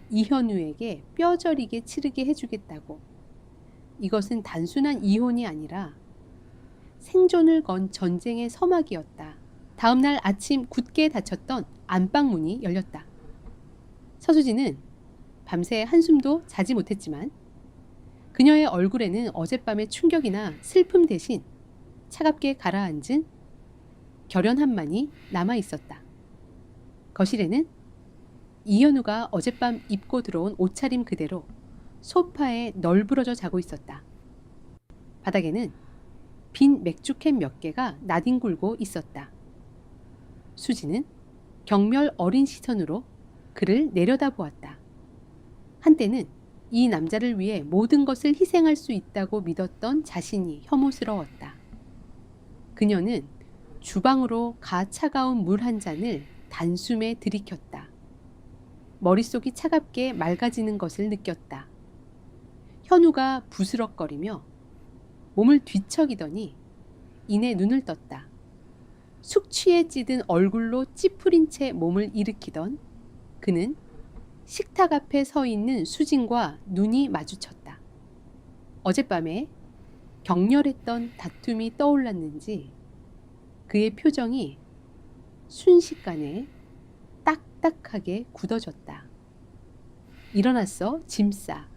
이현우에게 뼈저리게 치르게 해주겠다고. 이것은 단순한 이혼이 아니라 생존을 건 전쟁의 서막이었다. 다음 날 아침 굳게 닫혔던 안방 문이 열렸다. 서수진은 밤새 한숨도 자지 못했지만 그녀의 얼굴에는 어젯밤의 충격이나 슬픔 대신 차갑게 가라앉은 결연함만이 남아 있었다. 거실에는 이현우가 어젯밤 입고 들어온 옷차림 그대로 소파에 널브러져 자고 있었다. 바닥에는 빈 맥주캔 몇 개가 나뒹굴고 있었다. 수지는 경멸 어린 시선으로 그를 내려다보았다. 한때는 이 남자를 위해 모든 것을 희생할 수 있다고 믿었던 자신이 혐오스러웠다. 그녀는 주방으로 가 차가운 물 한 잔을 단숨에 들이켰다. 머릿속이 차갑게 맑아지는 것을 느꼈다. 현우가 부스럭거리며 몸을 뒤척이더니 이내 눈을 떴다. 숙취에 찌든 얼굴로 찌푸린 채 몸을 일으키던 그는 식탁 앞에 서 있는 수진과 눈이 마주쳤다. 어젯밤에 격렬했던 다툼이 떠올랐는지 그의 표정이 순식간에 딱딱하게 굳어졌다. 일어났어, 짐 싸.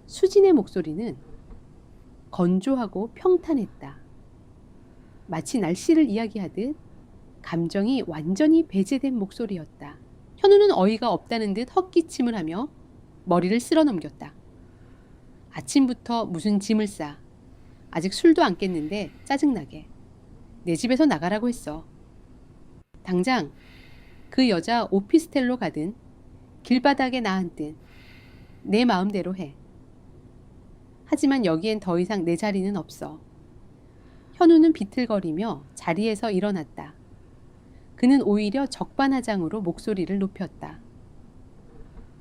수진의 목소리는 건조하고 평탄했다. 마치 날씨를 이야기하듯 감정이 완전히 배제된 목소리였다. 현우는 어이가 없다는 듯 헛기침을 하며 머리를 쓸어 넘겼다. 아침부터 무슨 짐을 싸. 아직 술도 안 깼는데 짜증나게. 내 집에서 나가라고 했어. 당장 그 여자 오피스텔로 가든 길바닥에 나앉든 내 마음대로 해. 하지만 여기엔 더 이상 내 자리는 없어. 현우는 비틀거리며 자리에서 일어났다. 그는 오히려 적반하장으로 목소리를 높였다.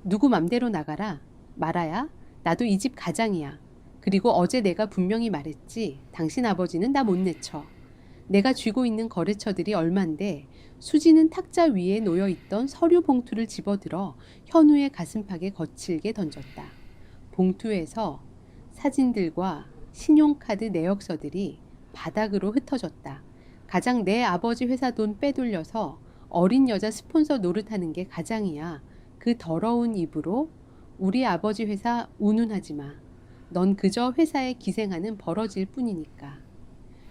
누구 맘대로 나가라. 말아야 나도 이 집 가장이야. 그리고 어제 내가 분명히 말했지. 당신 아버지는 나 못 내쳐. 내가 쥐고 있는 거래처들이 얼만데 수지는 탁자 위에 놓여있던 서류 봉투를 집어들어 현우의 가슴팍에 거칠게 던졌다. 봉투에서 사진들과 신용카드 내역서들이 바닥으로 흩어졌다. 가장 내 아버지 회사 돈 빼돌려서 어린 여자 스폰서 노릇하는 게 가장이야. 그 더러운 입으로 우리 아버지 회사 운운하지 마. 넌 그저 회사에 기생하는 버러지일 뿐이니까.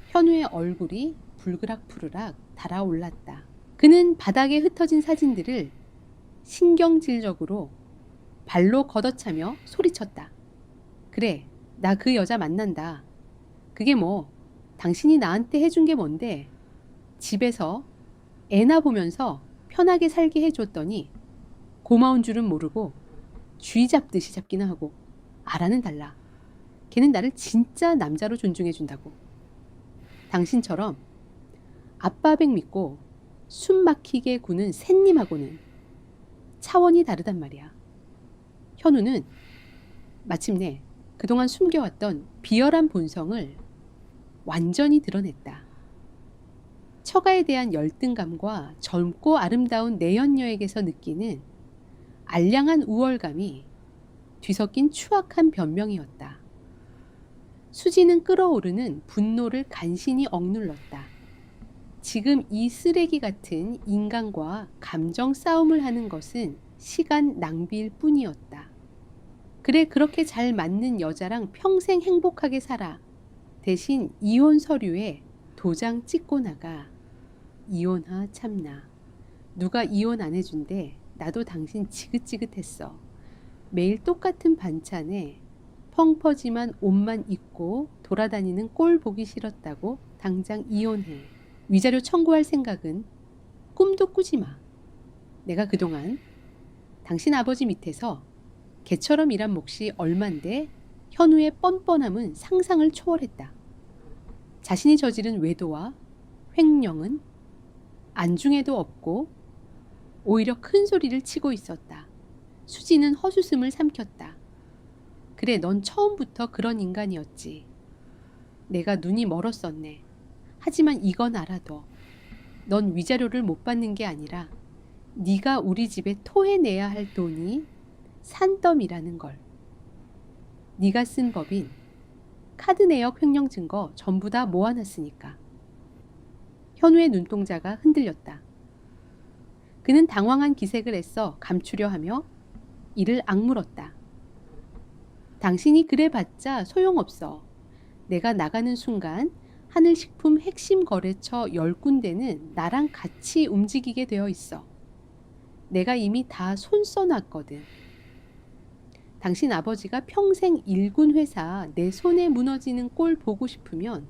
현우의 얼굴이 불그락푸르락 달아올랐다. 그는 바닥에 흩어진 사진들을 신경질적으로 발로 걷어차며 소리쳤다. 그래, 나 그 여자 만난다. 그게 뭐 당신이 나한테 해준 게 뭔데. 집에서 애나 보면서 편하게 살게 해줬더니 고마운 줄은 모르고 쥐 잡듯이 잡기는 하고 알아는 달라. 걔는 나를 진짜 남자로 존중해준다고. 당신처럼 아빠백 믿고 숨 막히게 구는 샌님하고는 차원이 다르단 말이야. 현우는 마침내 그동안 숨겨왔던 비열한 본성을 완전히 드러냈다. 처가에 대한 열등감과 젊고 아름다운 내연녀에게서 느끼는 알량한 우월감이 뒤섞인 추악한 변명이었다. 수지는 끓어오르는 분노를 간신히 억눌렀다. 지금 이 쓰레기 같은 인간과 감정 싸움을 하는 것은 시간 낭비일 뿐이었다. 그래, 그렇게 잘 맞는 여자랑 평생 행복하게 살아. 대신 이혼 서류에 도장 찍고 나가. 이혼하 참나. 누가 이혼 안 해준대. 나도 당신 지긋지긋했어. 매일 똑같은 반찬에 펑퍼짐한 옷만 입고 돌아다니는 꼴 보기 싫었다고 당장 이혼해. 위자료 청구할 생각은 꿈도 꾸지 마. 내가 그동안 당신 아버지 밑에서 개처럼 일한 몫이 얼만데 현우의 뻔뻔함은 상상을 초월했다. 자신이 저지른 외도와 횡령은 안중에도 없고 오히려 큰 소리를 치고 있었다. 수지는 헛웃음을 삼켰다. 그래, 넌 처음부터 그런 인간이었지. 내가 눈이 멀었었네. 하지만 이건 알아둬. 넌 위자료를 못 받는 게 아니라 네가 우리 집에 토해내야 할 돈이 산더미라는 걸. 네가 쓴 법인 카드 내역 횡령 증거 전부 다 모아놨으니까. 현우의 눈동자가 흔들렸다. 그는 당황한 기색을 애써 감추려 하며 이를 악물었다. 당신이 그래봤자 소용없어. 내가 나가는 순간 하늘식품 핵심 거래처 10군데는 나랑 같이 움직이게 되어 있어. 내가 이미 다 손 써놨거든. 당신 아버지가 평생 일군 회사 내 손에 무너지는 꼴 보고 싶으면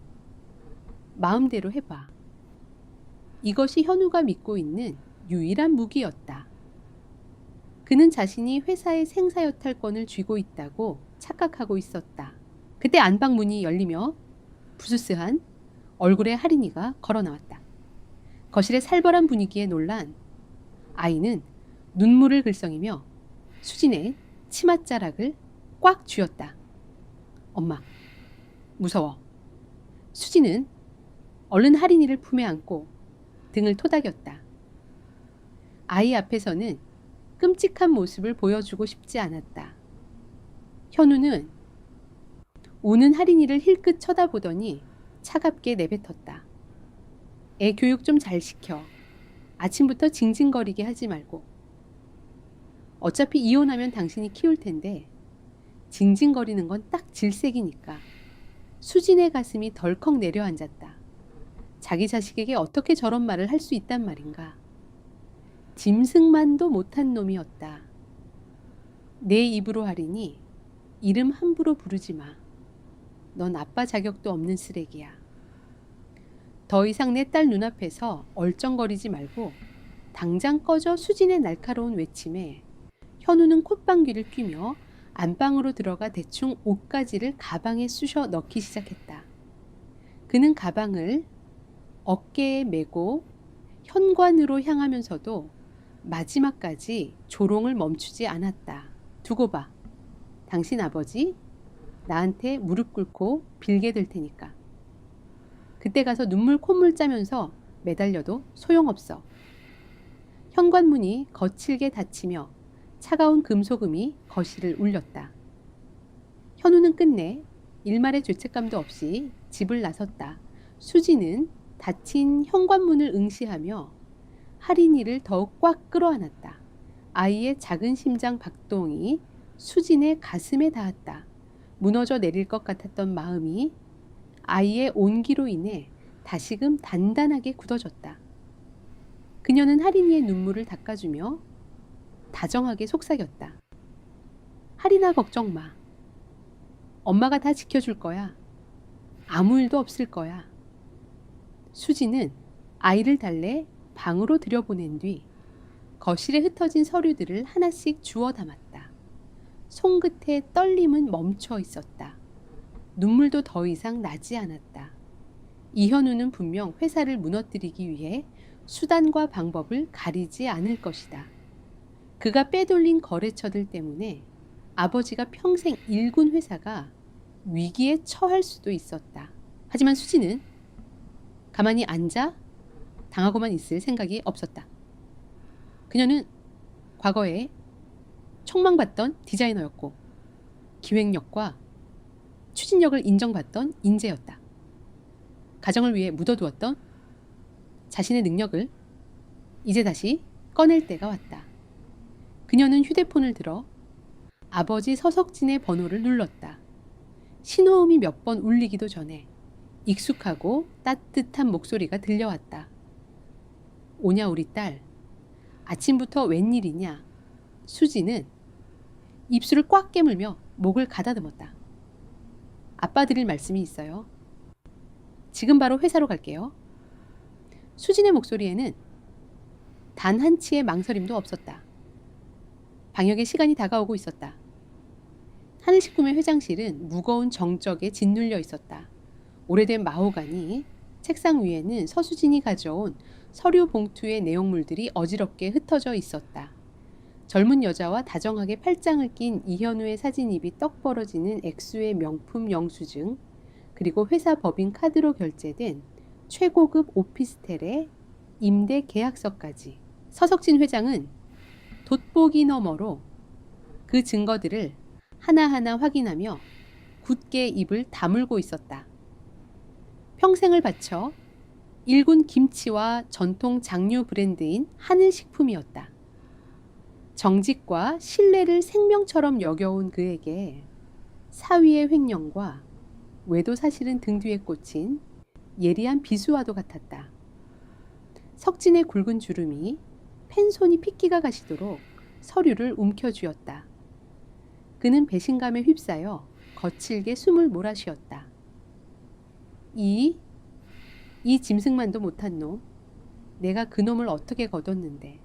마음대로 해봐. 이것이 현우가 믿고 있는 유일한 무기였다. 그는 자신이 회사의 생사여탈권을 쥐고 있다고 착각하고 있었다. 그때 안방 문이 열리며 부스스한 얼굴의 할인이가 걸어 나왔다. 거실의 살벌한 분위기에 놀란 아이는 눈물을 글썽이며 수진의 치맛자락을 꽉 쥐었다. 엄마, 무서워. 수진은 얼른 할인이를 품에 안고 등을 토닥였다. 아이 앞에서는 끔찍한 모습을 보여주고 싶지 않았다. 현우는 우는 할인이를 힐끗 쳐다보더니 차갑게 내뱉었다. 애 교육 좀 잘 시켜. 아침부터 징징거리게 하지 말고. 어차피 이혼하면 당신이 키울 텐데 징징거리는 건 딱 질색이니까. 수진의 가슴이 덜컥 내려앉았다. 자기 자식에게 어떻게 저런 말을 할 수 있단 말인가. 짐승만도 못한 놈이었다. 내 입으로 하리니 이름 함부로 부르지 마. 넌 아빠 자격도 없는 쓰레기야. 더 이상 내 딸 눈앞에서 얼쩡거리지 말고 당장 꺼져. 수진의 날카로운 외침에 현우는 콧방귀를 뀌며 안방으로 들어가 대충 옷가지를 가방에 쑤셔 넣기 시작했다. 그는 가방을 어깨에 메고 현관으로 향하면서도 마지막까지 조롱을 멈추지 않았다. 두고 봐. 당신 아버지 나한테 무릎 꿇고 빌게 될 테니까. 그때 가서 눈물 콧물 짜면서 매달려도 소용없어. 현관문이 거칠게 닫히며 차가운 금소금이 거실을 울렸다. 현우는 끝내 일말의 죄책감도 없이 집을 나섰다. 수지는 닫힌 현관문을 응시하며 할인이를 더욱 꽉 끌어안았다. 아이의 작은 심장 박동이 수진의 가슴에 닿았다. 무너져 내릴 것 같았던 마음이 아이의 온기로 인해 다시금 단단하게 굳어졌다. 그녀는 할인이의 눈물을 닦아주며 다정하게 속삭였다. 할인아, 걱정 마. 엄마가 다 지켜줄 거야. 아무 일도 없을 거야. 수지는 아이를 달래 방으로 들여보낸 뒤 거실에 흩어진 서류들을 하나씩 주워 담았다. 손끝에 떨림은 멈춰 있었다. 눈물도 더 이상 나지 않았다. 이현우는 분명 회사를 무너뜨리기 위해 수단과 방법을 가리지 않을 것이다. 그가 빼돌린 거래처들 때문에 아버지가 평생 일군 회사가 위기에 처할 수도 있었다. 하지만 수지는 가만히 앉아 당하고만 있을 생각이 없었다. 그녀는 과거에 촉망받던 디자이너였고 기획력과 추진력을 인정받던 인재였다. 가정을 위해 묻어두었던 자신의 능력을 이제 다시 꺼낼 때가 왔다. 그녀는 휴대폰을 들어 아버지 서석진의 번호를 눌렀다. 신호음이 몇 번 울리기도 전에 익숙하고 따뜻한 목소리가 들려왔다. 오냐 우리 딸. 아침부터 웬일이냐. 수지는 입술을 꽉 깨물며 목을 가다듬었다. 아빠 드릴 말씀이 있어요. 지금 바로 회사로 갈게요. 수진의 목소리에는 단 한치의 망설임도 없었다. 방역의 시간이 다가오고 있었다. 하늘식품의 회장실은 무거운 정적에 짓눌려 있었다. 오래된 마호가니 책상 위에는 서수진이 가져온 서류 봉투의 내용물들이 어지럽게 흩어져 있었다. 젊은 여자와 다정하게 팔짱을 낀 이현우의 사진입이 떡 벌어지는 액수의 명품 영수증, 그리고 회사 법인 카드로 결제된 최고급 오피스텔의 임대 계약서까지. 서석진 회장은 돋보기 너머로 그 증거들을 하나하나 확인하며 굳게 입을 다물고 있었다. 평생을 바쳐 일군 김치와 전통 장류 브랜드인 하늘식품이었다. 정직과 신뢰를 생명처럼 여겨온 그에게 사위의 횡령과 외도 사실은 등 뒤에 꽂힌 예리한 비수와도 같았다. 석진의 굵은 주름이 펜손이 핏기가 가시도록 서류를 움켜쥐었다. 그는 배신감에 휩싸여 거칠게 숨을 몰아쉬었다. 이 짐승만도 못한 놈, 내가 그 놈을 어떻게 거뒀는데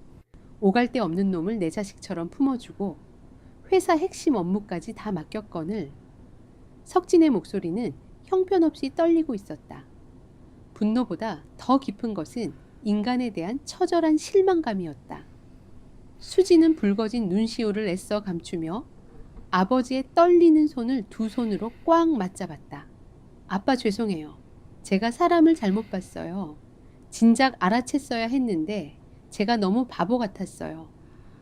오갈 데 없는 놈을 내 자식처럼 품어주고 회사 핵심 업무까지 다 맡겼거늘. 석진의 목소리는 형편없이 떨리고 있었다. 분노보다 더 깊은 것은 인간에 대한 처절한 실망감이었다. 수지는 붉어진 눈시울을 애써 감추며 아버지의 떨리는 손을 두 손으로 꽉 맞잡았다. 아빠 죄송해요. 제가 사람을 잘못 봤어요. 진작 알아챘어야 했는데 제가 너무 바보 같았어요.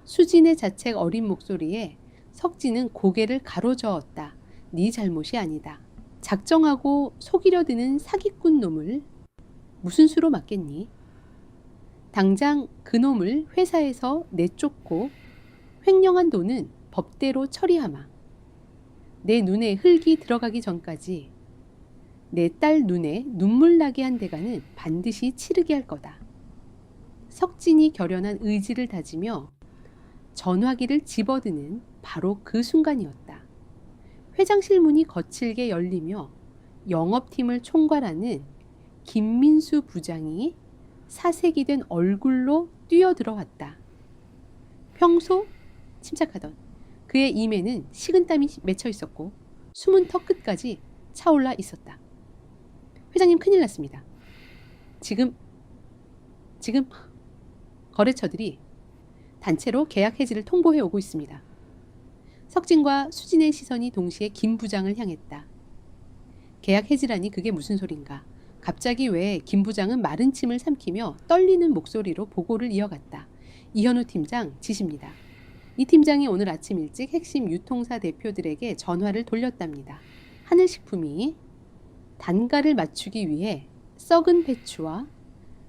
수진의 자책 어린 목소리에 석진은 고개를 가로저었다. 네 잘못이 아니다. 작정하고 속이려 드는 사기꾼 놈을 무슨 수로 맞겠니? 당장 그 놈을 회사에서 내쫓고 횡령한 돈은 법대로 처리하마. 내 눈에 흙이 들어가기 전까지 내 딸 눈에 눈물 나게 한 대가는 반드시 치르게 할 거다. 석진이 결연한 의지를 다지며 전화기를 집어드는 바로 그 순간이었다. 회장실 문이 거칠게 열리며 영업팀을 총괄하는 김민수 부장이 사색이 된 얼굴로 뛰어들어왔다. 평소 침착하던 그의 입에는 식은땀이 맺혀 있었고 숨은 턱 끝까지 차올라 있었다. 회장님 큰일 났습니다. 지금 거래처들이 단체로 계약 해지를 통보해 오고 있습니다. 석진과 수진의 시선이 동시에 김 부장을 향했다. 계약 해지라니 그게 무슨 소린가. 갑자기 왜 김 부장은 마른 침을 삼키며 떨리는 목소리로 보고를 이어갔다. 이현우 팀장 지시입니다. 이 팀장이 오늘 아침 일찍 핵심 유통사 대표들에게 전화를 돌렸답니다. 하늘식품이 단가를 맞추기 위해 썩은 배추와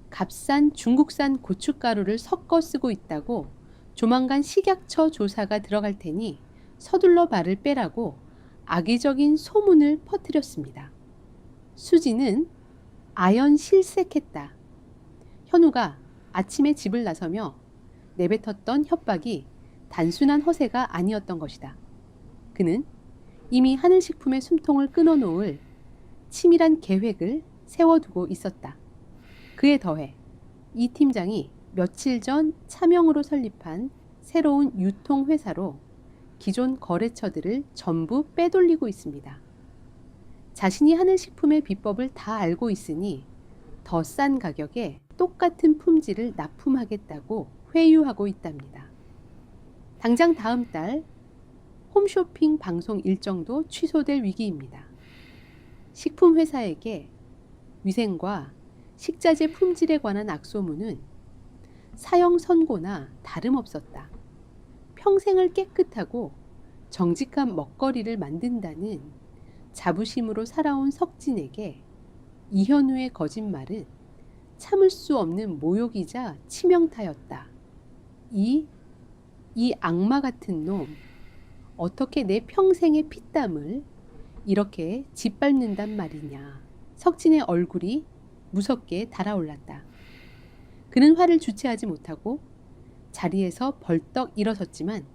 값싼 중국산 고춧가루를 섞어 쓰고 있다고 조만간 식약처 조사가 들어갈 테니 서둘러 발을 빼라고 악의적인 소문을 퍼뜨렸습니다. 수지는 아연실색했다. 현우가 아침에 집을 나서며 내뱉었던 협박이 단순한 허세가 아니었던 것이다. 그는 이미 하늘식품의 숨통을 끊어놓을 치밀한 계획을 세워두고 있었다. 그에 더해 이 팀장이 며칠 전 차명으로 설립한 새로운 유통회사로 기존 거래처들을 전부 빼돌리고 있습니다. 자신이 하늘식품의 비법을 다 알고 있으니 더 싼 가격에 똑같은 품질을 납품하겠다고 회유하고 있답니다. 당장 다음 달 홈쇼핑 방송 일정도 취소될 위기입니다. 식품회사에게 위생과 식자재 품질에 관한 악소문은 사형 선고나 다름없었다. 평생을 깨끗하고 정직한 먹거리를 만든다는 자부심으로 살아온 석진에게 이현우의 거짓말은 참을 수 없는 모욕이자 치명타였다. 이 악마 같은 놈, 어떻게 내 평생의 피땀을 이렇게 짓밟는단 말이냐. 석진의 얼굴이 무섭게 달아올랐다. 그는 화를 주체하지 못하고 자리에서 벌떡 일어섰지만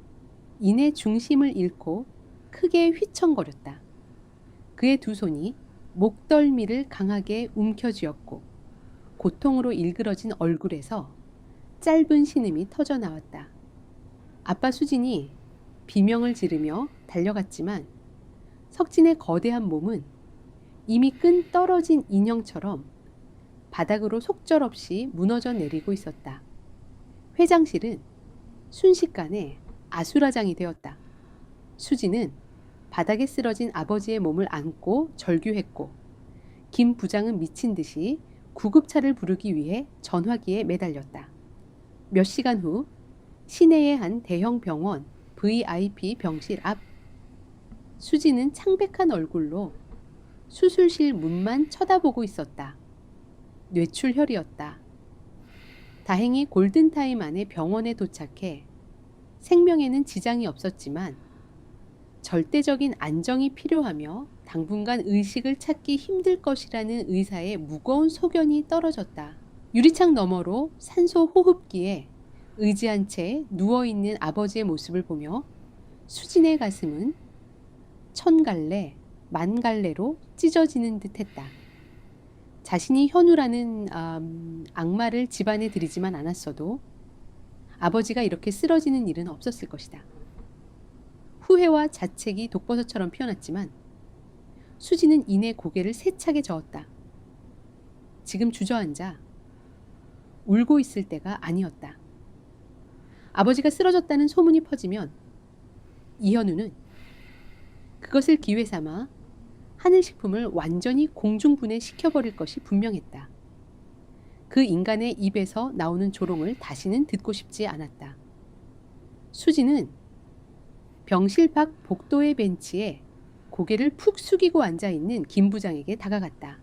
이내 중심을 잃고 크게 휘청거렸다. 그의 두 손이 목덜미를 강하게 움켜쥐었고 고통으로 일그러진 얼굴에서 짧은 신음이 터져 나왔다. 아빠 수진이 비명을 지르며 달려갔지만 석진의 거대한 몸은 이미 끈 떨어진 인형처럼 바닥으로 속절없이 무너져 내리고 있었다. 회장실은 순식간에 아수라장이 되었다. 수진은 바닥에 쓰러진 아버지의 몸을 안고 절규했고 김 부장은 미친 듯이 구급차를 부르기 위해 전화기에 매달렸다. 몇 시간 후 시내의 한 대형 병원 VIP 병실 앞 수지는 창백한 얼굴로 수술실 문만 쳐다보고 있었다. 뇌출혈이었다. 다행히 골든타임 안에 병원에 도착해 생명에는 지장이 없었지만 절대적인 안정이 필요하며 당분간 의식을 찾기 힘들 것이라는 의사의 무거운 소견이 떨어졌다. 유리창 너머로 산소 호흡기에 의지한 채 누워있는 아버지의 모습을 보며 수진의 가슴은 천 갈래, 만 갈래로 찢어지는 듯했다. 자신이 현우라는 악마를 집안에 들이지만 않았어도 아버지가 이렇게 쓰러지는 일은 없었을 것이다. 후회와 자책이 독버섯처럼 피어났지만 수지는 이내 고개를 세차게 저었다. 지금 주저앉아 울고 있을 때가 아니었다. 아버지가 쓰러졌다는 소문이 퍼지면 이현우는 그것을 기회 삼아 하늘식품을 완전히 공중분해 시켜버릴 것이 분명했다. 그 인간의 입에서 나오는 조롱을 다시는 듣고 싶지 않았다. 수지는 병실 밖 복도의 벤치에 고개를 푹 숙이고 앉아있는 김 부장에게 다가갔다.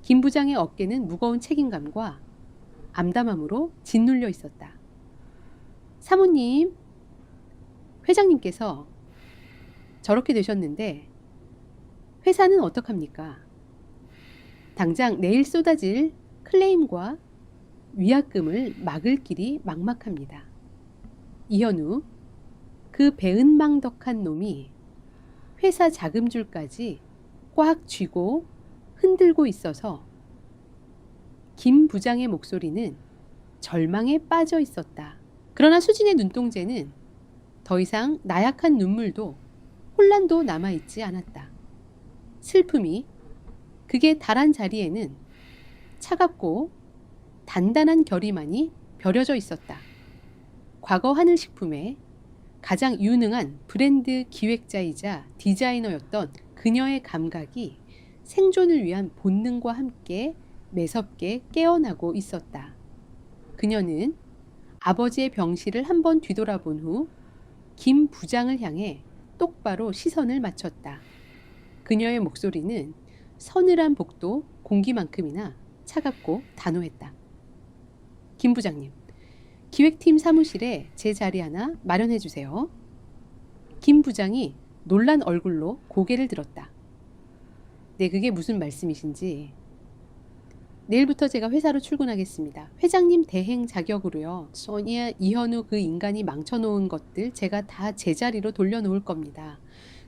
김 부장의 어깨는 무거운 책임감과 암담함으로 짓눌려 있었다. 사모님, 회장님께서 저렇게 되셨는데 회사는 어떡합니까? 당장 내일 쏟아질 클레임과 위약금을 막을 길이 막막합니다. 이현우, 그 배은망덕한 놈이 회사 자금줄까지 꽉 쥐고 흔들고 있어서 김 부장의 목소리는 절망에 빠져 있었다. 그러나 수진의 눈동자는 더 이상 나약한 눈물도 혼란도 남아있지 않았다. 슬픔이 극에 달한 자리에는 차갑고 단단한 결의만이 벼려져 있었다. 과거 하늘식품의 가장 유능한 브랜드 기획자이자 디자이너였던 그녀의 감각이 생존을 위한 본능과 함께 매섭게 깨어나고 있었다. 그녀는 아버지의 병실을 한번 뒤돌아본 후 김 부장을 향해 똑바로 시선을 맞췄다. 그녀의 목소리는 서늘한 복도 공기만큼이나 차갑고 단호했다. 김 부장님, 기획팀 사무실에 제 자리 하나 마련해 주세요. 김 부장이 놀란 얼굴로 고개를 들었다. 네, 그게 무슨 말씀이신지. 내일부터 제가 회사로 출근하겠습니다. 회장님 대행 자격으로요. 소니아, 이현우 그 인간이 망쳐놓은 것들 제가 다 제자리로 돌려놓을 겁니다.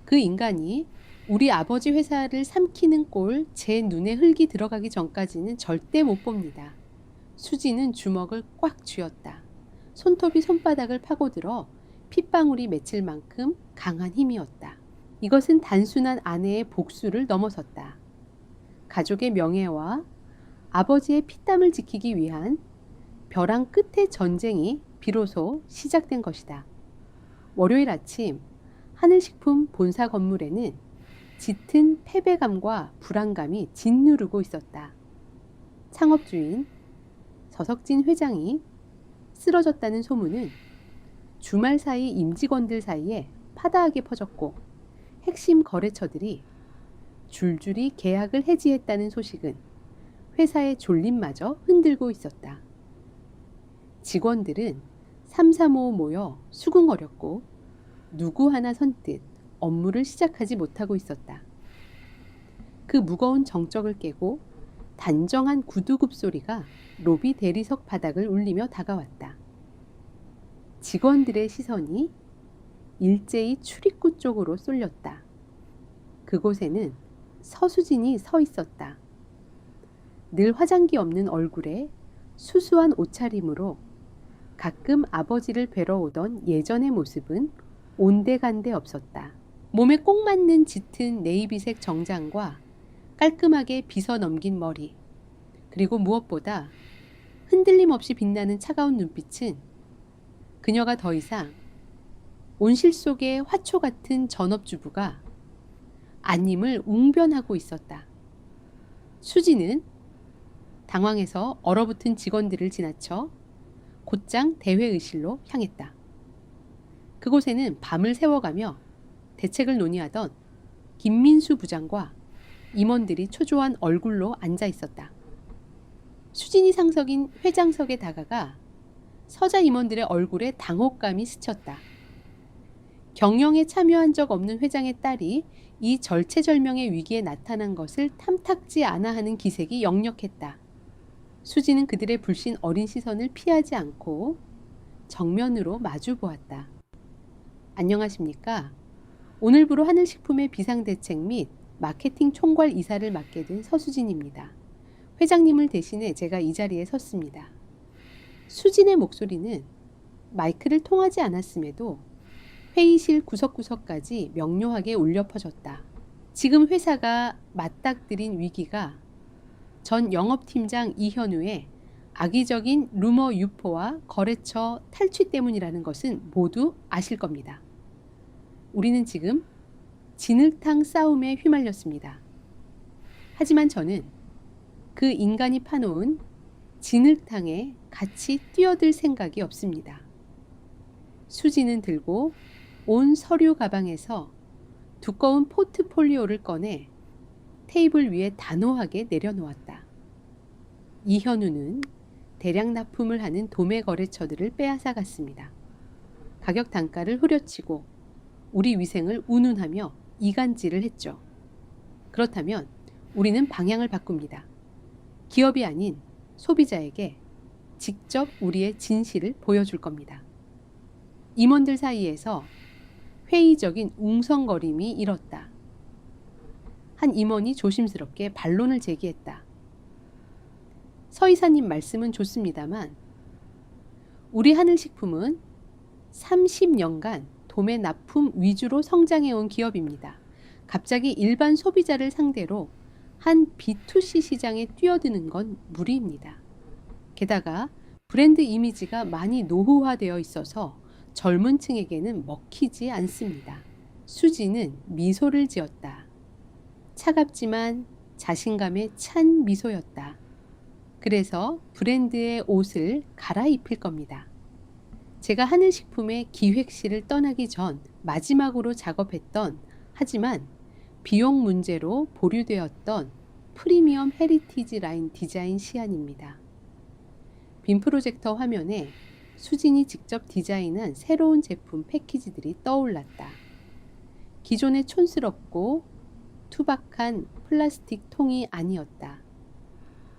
그 인간이 우리 아버지 회사를 삼키는 꼴 제 눈에 흙이 들어가기 전까지는 절대 못 봅니다. 수지는 주먹을 꽉 쥐었다. 손톱이 손바닥을 파고들어 핏방울이 맺힐 만큼 강한 힘이었다. 이것은 단순한 아내의 복수를 넘어섰다. 가족의 명예와 아버지의 피땀을 지키기 위한 벼랑 끝의 전쟁이 비로소 시작된 것이다. 월요일 아침 하늘식품 본사 건물에는 짙은 패배감과 불안감이 짓누르고 있었다. 창업주인 서석진 회장이 쓰러졌다는 소문은 주말 사이 임직원들 사이에 파다하게 퍼졌고 핵심 거래처들이 줄줄이 계약을 해지했다는 소식은 회사의 졸림마저 흔들고 있었다. 직원들은 삼삼오오 모여 수긍거렸고 누구 하나 선뜻 업무를 시작하지 못하고 있었다. 그 무거운 정적을 깨고 단정한 구두굽 소리가 로비 대리석 바닥을 울리며 다가왔다. 직원들의 시선이 일제히 출입구 쪽으로 쏠렸다. 그곳에는 서수진이 서 있었다. 늘 화장기 없는 얼굴에 수수한 옷차림으로 가끔 아버지를 뵈러 오던 예전의 모습은 온데간데 없었다. 몸에 꼭 맞는 짙은 네이비색 정장과 깔끔하게 빗어 넘긴 머리, 그리고 무엇보다 흔들림 없이 빛나는 차가운 눈빛은 그녀가 더 이상 온실 속의 화초 같은 전업주부가 아님을 웅변하고 있었다. 수지는 당황해서 얼어붙은 직원들을 지나쳐 곧장 대회의실로 향했다. 그곳에는 밤을 새워가며 대책을 논의하던 김민수 부장과 임원들이 초조한 얼굴로 앉아 있었다. 수진이 상석인 회장석에 다가가 서자 임원들의 얼굴에 당혹감이 스쳤다. 경영에 참여한 적 없는 회장의 딸이 이 절체절명의 위기에 나타난 것을 탐탁지 않아 하는 기색이 역력했다. 수지는 그들의 불신 어린 시선을 피하지 않고 정면으로 마주 보았다. 안녕하십니까? 오늘부로 하늘식품의 비상대책 및 마케팅 총괄 이사를 맡게 된 서수진입니다. 회장님을 대신해 제가 이 자리에 섰습니다. 수진의 목소리는 마이크를 통하지 않았음에도 회의실 구석구석까지 명료하게 울려 퍼졌다. 지금 회사가 맞닥뜨린 위기가 전 영업팀장 이현우의 악의적인 루머 유포와 거래처 탈취 때문이라는 것은 모두 아실 겁니다. 우리는 지금 진흙탕 싸움에 휘말렸습니다. 하지만 저는 그 인간이 파놓은 진흙탕에 같이 뛰어들 생각이 없습니다. 수지는 들고 온 서류 가방에서 두꺼운 포트폴리오를 꺼내 테이블 위에 단호하게 내려놓았다. 이현우는 대량 납품을 하는 도매 거래처들을 빼앗아 갔습니다. 가격 단가를 후려치고 우리 위생을 운운하며 이간질을 했죠. 그렇다면 우리는 방향을 바꿉니다. 기업이 아닌 소비자에게 직접 우리의 진실을 보여줄 겁니다. 임원들 사이에서 회의적인 웅성거림이 일었다. 한 임원이 조심스럽게 반론을 제기했다. 서 이사님 말씀은 좋습니다만 우리 하늘식품은 30년간 도매 납품 위주로 성장해온 기업입니다. 갑자기 일반 소비자를 상대로 한 B2C 시장에 뛰어드는 건 무리입니다. 게다가 브랜드 이미지가 많이 노후화되어 있어서 젊은 층에게는 먹히지 않습니다. 수지는 미소를 지었다. 차갑지만 자신감에 찬 미소였다. 그래서 브랜드의 옷을 갈아입힐 겁니다. 제가 하늘식품의 기획실을 떠나기 전 마지막으로 작업했던 하지만 비용 문제로 보류되었던 프리미엄 헤리티지 라인 디자인 시안입니다. 빔 프로젝터 화면에 수진이 직접 디자인한 새로운 제품 패키지들이 떠올랐다. 기존의 촌스럽고 투박한 플라스틱 통이 아니었다.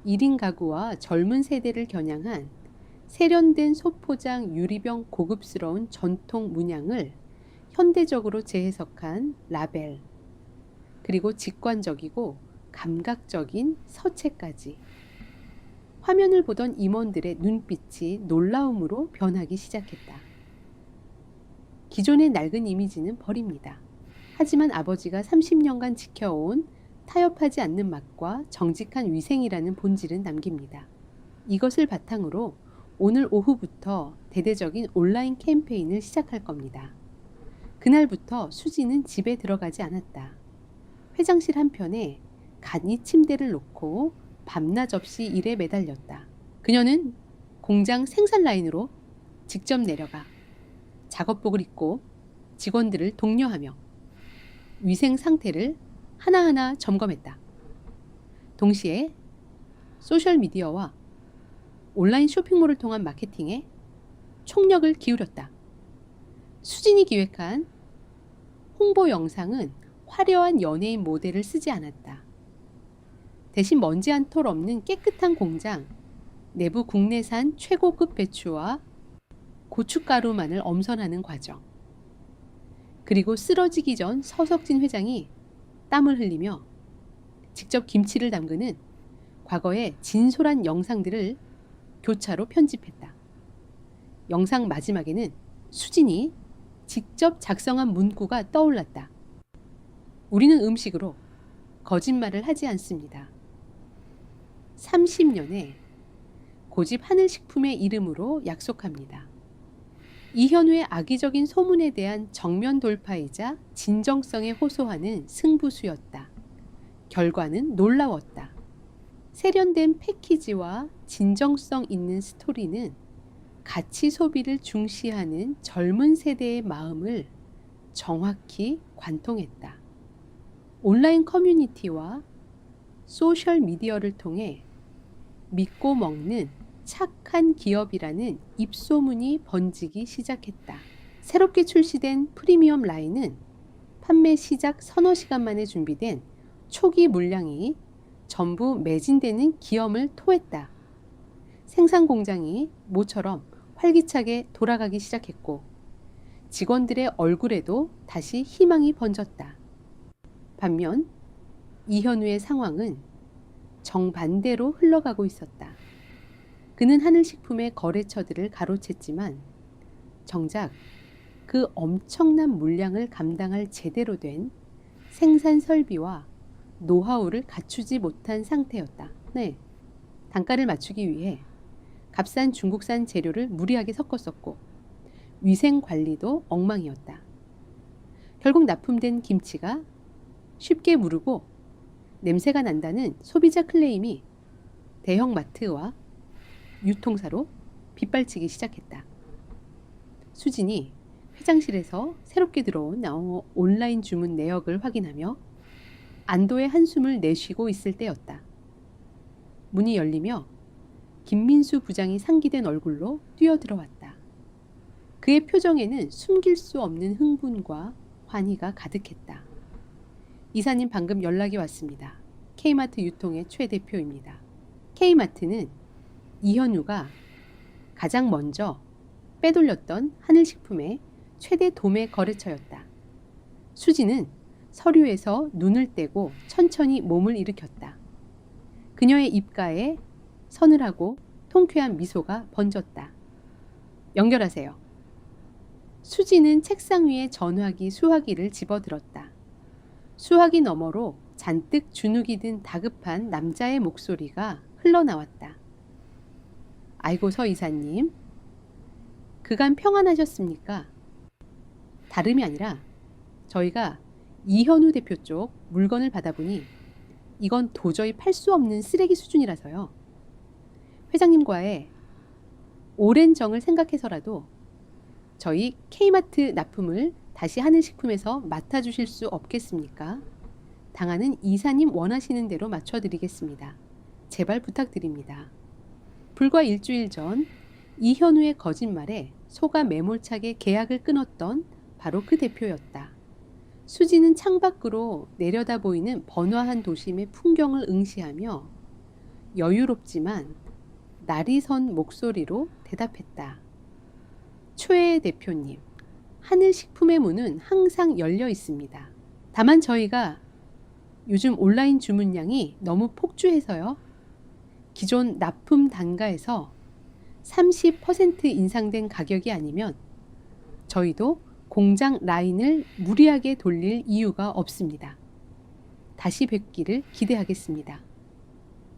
1인 가구와 젊은 세대를 겨냥한 세련된 소포장 유리병 고급스러운 전통 문양을 현대적으로 재해석한 라벨, 그리고 직관적이고 감각적인 서체까지. 화면을 보던 임원들의 눈빛이 놀라움으로 변하기 시작했다. 기존의 낡은 이미지는 버립니다. 하지만 아버지가 30년간 지켜온 타협하지 않는 맛과 정직한 위생이라는 본질은 남깁니다. 이것을 바탕으로 오늘 오후부터 대대적인 온라인 캠페인을 시작할 겁니다. 그날부터 수지는 집에 들어가지 않았다. 회장실 한편에 간이 침대를 놓고 밤낮 없이 일에 매달렸다. 그녀는 공장 생산 라인으로 직접 내려가 작업복을 입고 직원들을 독려하며 위생 상태를 하나하나 점검했다. 동시에 소셜미디어와 온라인 쇼핑몰을 통한 마케팅에 총력을 기울였다. 수진이 기획한 홍보 영상은 화려한 연예인 모델을 쓰지 않았다. 대신 먼지 한 톨 없는 깨끗한 공장, 내부 국내산 최고급 배추와 고춧가루만을 엄선하는 과정. 그리고 쓰러지기 전 서석진 회장이 땀을 흘리며 직접 김치를 담그는 과거의 진솔한 영상들을 교차로 편집했다. 영상 마지막에는 수진이 직접 작성한 문구가 떠올랐다. 우리는 음식으로 거짓말을 하지 않습니다. 30년에 고집 하늘식품의 이름으로 약속합니다. 이현우의 악의적인 소문에 대한 정면 돌파이자 진정성에 호소하는 승부수였다. 결과는 놀라웠다. 세련된 패키지와 진정성 있는 스토리는 가치 소비를 중시하는 젊은 세대의 마음을 정확히 관통했다. 온라인 커뮤니티와 소셜 미디어를 통해 믿고 먹는 착한 기업이라는 입소문이 번지기 시작했다. 새롭게 출시된 프리미엄 라인은 판매 시작 서너 시간 만에 준비된 초기 물량이 전부 매진되는 기염을 토했다. 생산 공장이 모처럼 활기차게 돌아가기 시작했고 직원들의 얼굴에도 다시 희망이 번졌다. 반면 이현우의 상황은 정반대로 흘러가고 있었다. 그는 하늘식품의 거래처들을 가로챘지만 정작 그 엄청난 물량을 감당할 제대로 된 생산 설비와 노하우를 갖추지 못한 상태였다. 네, 단가를 맞추기 위해 값싼 중국산 재료를 무리하게 섞었었고 위생 관리도 엉망이었다. 결국 납품된 김치가 쉽게 무르고 냄새가 난다는 소비자 클레임이 대형 마트와 유통사로 빗발치기 시작했다. 수진이 회장실에서 새롭게 들어온 온라인 주문 내역을 확인하며 안도의 한숨을 내쉬고 있을 때였다. 문이 열리며 김민수 부장이 상기된 얼굴로 뛰어들어왔다. 그의 표정에는 숨길 수 없는 흥분과 환희가 가득했다. 이사님 방금 연락이 왔습니다. K마트 유통의 최 대표입니다. K마트는 이현우가 가장 먼저 빼돌렸던 하늘식품의 최대 도매 거래처였다. 수지는 서류에서 눈을 떼고 천천히 몸을 일으켰다. 그녀의 입가에 서늘하고 통쾌한 미소가 번졌다. 연결하세요. 수지는 책상 위에 전화기 수화기를 집어들었다. 수화기 너머로 잔뜩 주눅이 든 다급한 남자의 목소리가 흘러나왔다. 아이고 서 이사님, 그간 평안하셨습니까? 다름이 아니라 저희가 이현우 대표 쪽 물건을 받아보니 이건 도저히 팔 수 없는 쓰레기 수준이라서요. 회장님과의 오랜 정을 생각해서라도 저희 K마트 납품을 다시 하늘식품에서 맡아주실 수 없겠습니까? 당하는 이사님 원하시는 대로 맞춰드리겠습니다. 제발 부탁드립니다. 불과 일주일 전 이현우의 거짓말에 속아 매몰차게 계약을 끊었던 바로 그 대표였다. 수지는 창밖으로 내려다 보이는 번화한 도심의 풍경을 응시하며 여유롭지만 날이 선 목소리로 대답했다. 최 대표님, 하늘식품의 문은 항상 열려 있습니다. 다만 저희가 요즘 온라인 주문량이 너무 폭주해서요. 기존 납품 단가에서 30% 인상된 가격이 아니면 저희도 공장 라인을 무리하게 돌릴 이유가 없습니다. 다시 뵙기를 기대하겠습니다.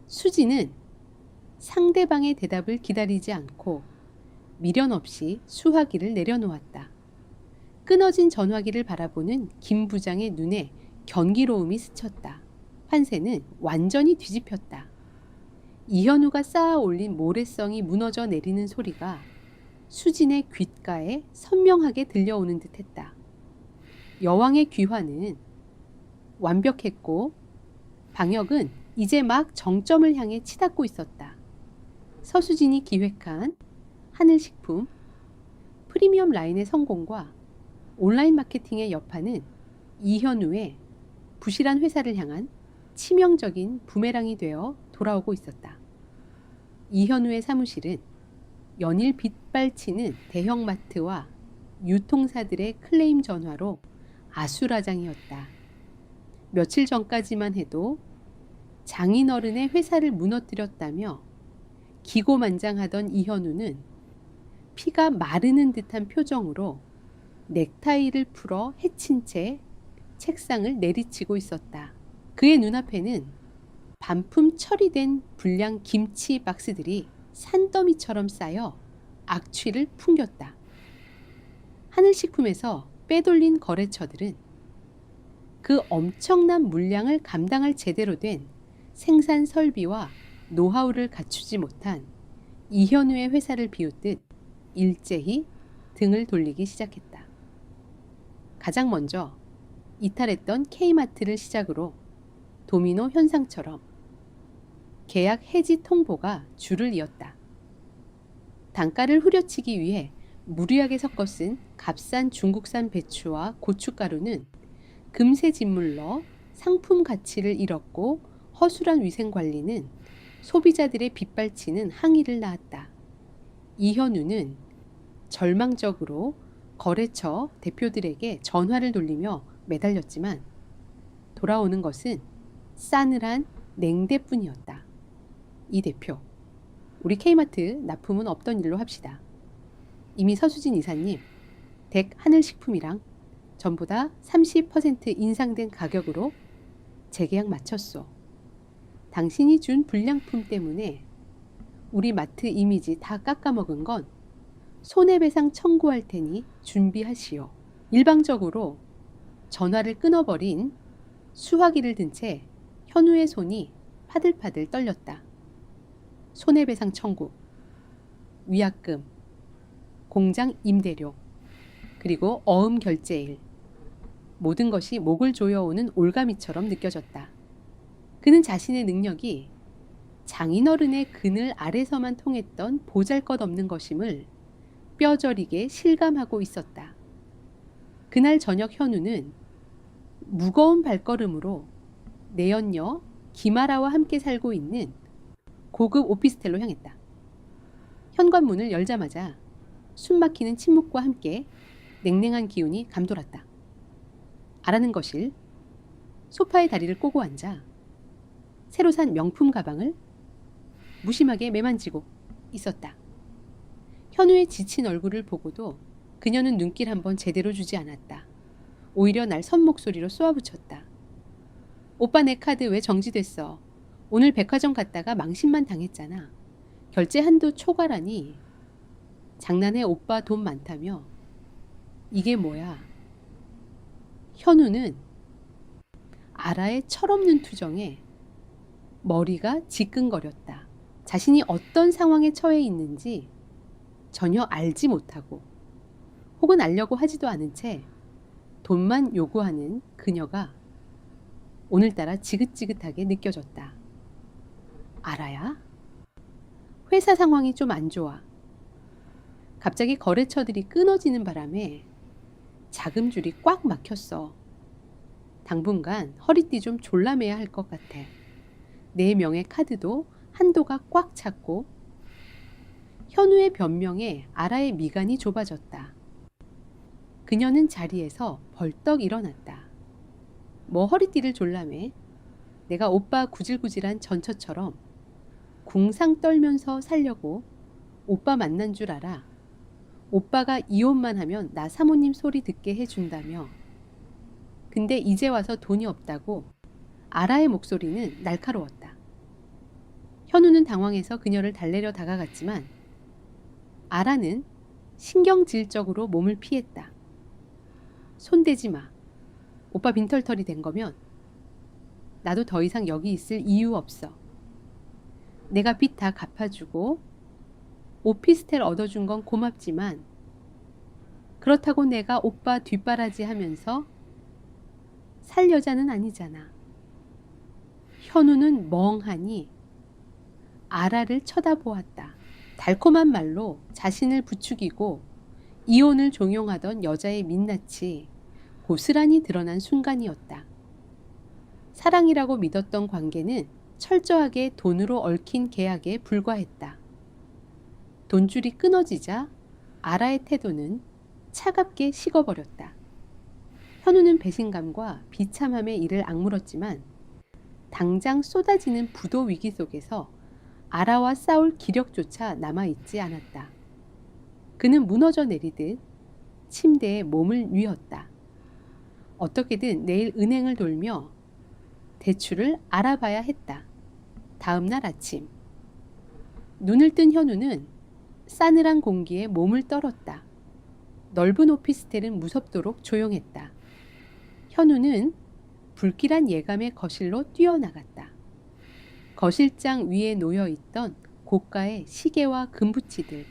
수지는 상대방의 대답을 기다리지 않고 미련 없이 수화기를 내려놓았다. 끊어진 전화기를 바라보는 김 부장의 눈에 경기로움이 스쳤다. 판세는 완전히 뒤집혔다. 이현우가 쌓아 올린 모래성이 무너져 내리는 소리가 수진의 귓가에 선명하게 들려오는 듯했다. 여왕의 귀환은 완벽했고 방역은 이제 막 정점을 향해 치닫고 있었다. 서수진이 기획한 하늘식품 프리미엄 라인의 성공과 온라인 마케팅의 여파는 이현우의 부실한 회사를 향한 치명적인 부메랑이 되어 돌아오고 있었다. 이현우의 사무실은 연일 빗발치는 대형마트와 유통사들의 클레임 전화로 아수라장이었다. 며칠 전까지만 해도 장인어른의 회사를 무너뜨렸다며 기고만장하던 이현우는 피가 마르는 듯한 표정으로 넥타이를 풀어 해친 채 책상을 내리치고 있었다. 그의 눈앞에는 반품 처리된 불량 김치 박스들이 산더미처럼 쌓여 악취를 풍겼다. 하늘식품에서 빼돌린 거래처들은 그 엄청난 물량을 감당할 제대로 된 생산 설비와 노하우를 갖추지 못한 이현우의 회사를 비웃듯 일제히 등을 돌리기 시작했다. 가장 먼저 이탈했던 K마트를 시작으로 도미노 현상처럼 계약 해지 통보가 줄을 이었다. 단가를 후려치기 위해 무리하게 섞어 쓴 값싼 중국산 배추와 고춧가루는 금세 짓물러 상품 가치를 잃었고, 허술한 위생관리는 소비자들의 빗발치는 항의를 낳았다. 이현우는 절망적으로 거래처 대표들에게 전화를 돌리며 매달렸지만 돌아오는 것은 싸늘한 냉대뿐이었다. 이 대표, 우리 K마트 납품은 없던 일로 합시다. 이미 서수진 이사님, 댁 하늘식품이랑 전부 다 30% 인상된 가격으로 재계약 마쳤소. 당신이 준 불량품 때문에 우리 마트 이미지 다 깎아먹은 건 손해배상 청구할 테니 준비하시오. 일방적으로 전화를 끊어버린 수화기를 든 채 현우의 손이 파들파들 떨렸다. 손해배상 청구, 위약금, 공장 임대료, 그리고 어음 결제일, 모든 것이 목을 조여오는 올가미처럼 느껴졌다. 그는 자신의 능력이 장인어른의 그늘 아래서만 통했던 보잘것없는 것임을 뼈저리게 실감하고 있었다. 그날 저녁 현우는 무거운 발걸음으로 내연녀 김아라와 함께 살고 있는 고급 오피스텔로 향했다. 현관문을 열자마자 숨막히는 침묵과 함께 냉랭한 기운이 감돌았다. 아라는 거실, 소파에 다리를 꼬고 앉아 새로 산 명품 가방을 무심하게 매만지고 있었다. 현우의 지친 얼굴을 보고도 그녀는 눈길 한번 제대로 주지 않았다. 오히려 날 선목소리로 쏘아붙였다. 오빠 내 카드 왜 정지됐어? 오늘 백화점 갔다가 망신만 당했잖아. 결제 한도 초과라니. 장난해, 오빠 돈 많다며. 이게 뭐야? 현우는 아라의 철없는 투정에 머리가 지끈거렸다. 자신이 어떤 상황에 처해 있는지 전혀 알지 못하고, 혹은 알려고 하지도 않은 채 돈만 요구하는 그녀가 오늘따라 지긋지긋하게 느껴졌다. 아라야? 회사 상황이 좀 안 좋아. 갑자기 거래처들이 끊어지는 바람에 자금줄이 꽉 막혔어. 당분간 허리띠 좀 졸라매야 할 것 같아. 내 명의 카드도 한도가 꽉 찼고. 현우의 변명에 아라의 미간이 좁아졌다. 그녀는 자리에서 벌떡 일어났다. 뭐 허리띠를 졸라매? 내가 오빠 구질구질한 전처처럼 궁상 떨면서 살려고 오빠 만난 줄 알아. 오빠가 이혼만 하면 나 사모님 소리 듣게 해준다며. 근데 이제 와서 돈이 없다고. 아라의 목소리는 날카로웠다. 현우는 당황해서 그녀를 달래려 다가갔지만 아라는 신경질적으로 몸을 피했다. 손대지 마. 오빠 빈털털이 된 거면 나도 더 이상 여기 있을 이유 없어. 내가 빚 다 갚아주고 오피스텔 얻어준 건 고맙지만 그렇다고 내가 오빠 뒷바라지 하면서 살 여자는 아니잖아. 현우는 멍하니 아라를 쳐다보았다. 달콤한 말로 자신을 부추기고 이혼을 종용하던 여자의 민낯이 고스란히 드러난 순간이었다. 사랑이라고 믿었던 관계는 철저하게 돈으로 얽힌 계약에 불과했다. 돈줄이 끊어지자 아라의 태도는 차갑게 식어버렸다. 현우는 배신감과 비참함에 이를 악물었지만 당장 쏟아지는 부도 위기 속에서 아라와 싸울 기력조차 남아있지 않았다. 그는 무너져 내리듯 침대에 몸을 뉘었다. 어떻게든 내일 은행을 돌며 대출을 알아봐야 했다. 다음 날 아침, 눈을 뜬 현우는 싸늘한 공기에 몸을 떨었다. 넓은 오피스텔은 무섭도록 조용했다. 현우는 불길한 예감의 거실로 뛰어나갔다. 거실장 위에 놓여있던 고가의 시계와 금붙이들,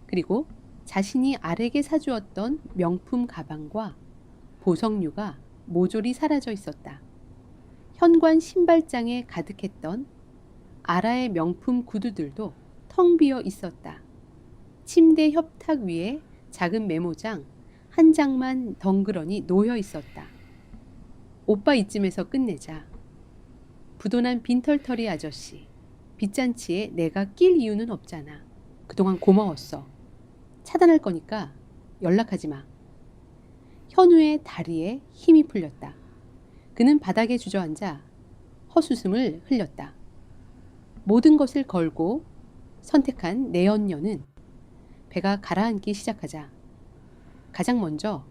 그리고 자신이 아렉에 사주었던 명품 가방과 보석류가 모조리 사라져 있었다. 현관 신발장에 가득했던 아라의 명품 구두들도 텅 비어 있었다. 침대 협탁 위에 작은 메모장 한 장만 덩그러니 놓여 있었다. 오빠 이쯤에서 끝내자. 부도난 빈털터리 아저씨. 빚잔치에 내가 낄 이유는 없잖아. 그동안 고마웠어. 차단할 거니까 연락하지 마. 현우의 다리에 힘이 풀렸다. 그는 바닥에 주저앉아 헛웃음을 흘렸다. 모든 것을 걸고 선택한 내연녀는 배가 가라앉기 시작하자 가장 먼저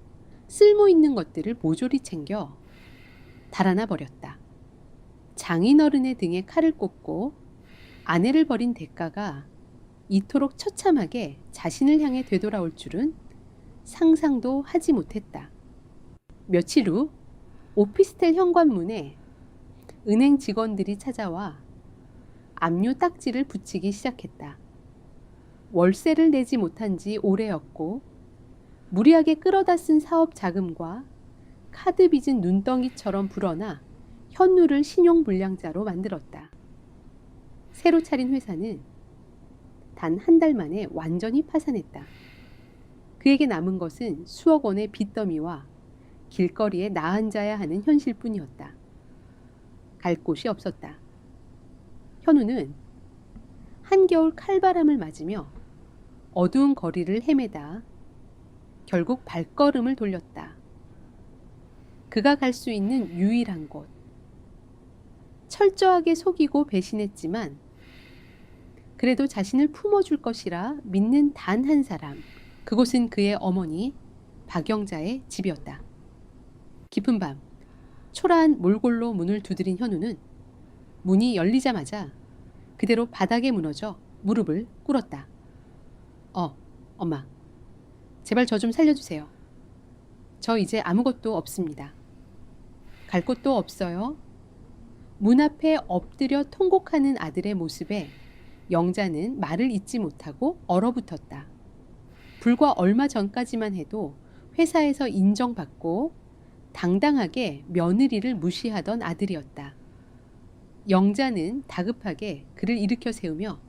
쓸모있는 것들을 모조리 챙겨 달아나 버렸다. 장인어른의 등에 칼을 꽂고 아내를 버린 대가가 이토록 처참하게 자신을 향해 되돌아올 줄은 상상도 하지 못했다. 며칠 후 오피스텔 현관문에 은행 직원들이 찾아와 압류 딱지를 붙이기 시작했다. 월세를 내지 못한 지 오래였고 무리하게 끌어다 쓴 사업 자금과 카드 빚은 눈덩이처럼 불어나 현우를 신용불량자로 만들었다. 새로 차린 회사는 단 한 달 만에 완전히 파산했다. 그에게 남은 것은 수억 원의 빚더미와 길거리에 나앉아야 하는 현실뿐이었다. 갈 곳이 없었다. 현우는 한겨울 칼바람을 맞으며 어두운 거리를 헤매다 결국 발걸음을 돌렸다. 그가 갈 수 있는 유일한 곳. 철저하게 속이고 배신했지만 그래도 자신을 품어줄 것이라 믿는 단 한 사람. 그곳은 그의 어머니 박영자의 집이었다. 깊은 밤 초라한 몰골로 문을 두드린 현우는 문이 열리자마자 그대로 바닥에 무너져 무릎을 꿇었다. 엄마. 제발 저 좀 살려주세요. 저 이제 아무것도 없습니다. 갈 곳도 없어요. 문 앞에 엎드려 통곡하는 아들의 모습에 영자는 말을 잇지 못하고 얼어붙었다. 불과 얼마 전까지만 해도 회사에서 인정받고 당당하게 며느리를 무시하던 아들이었다. 영자는 다급하게 그를 일으켜 세우며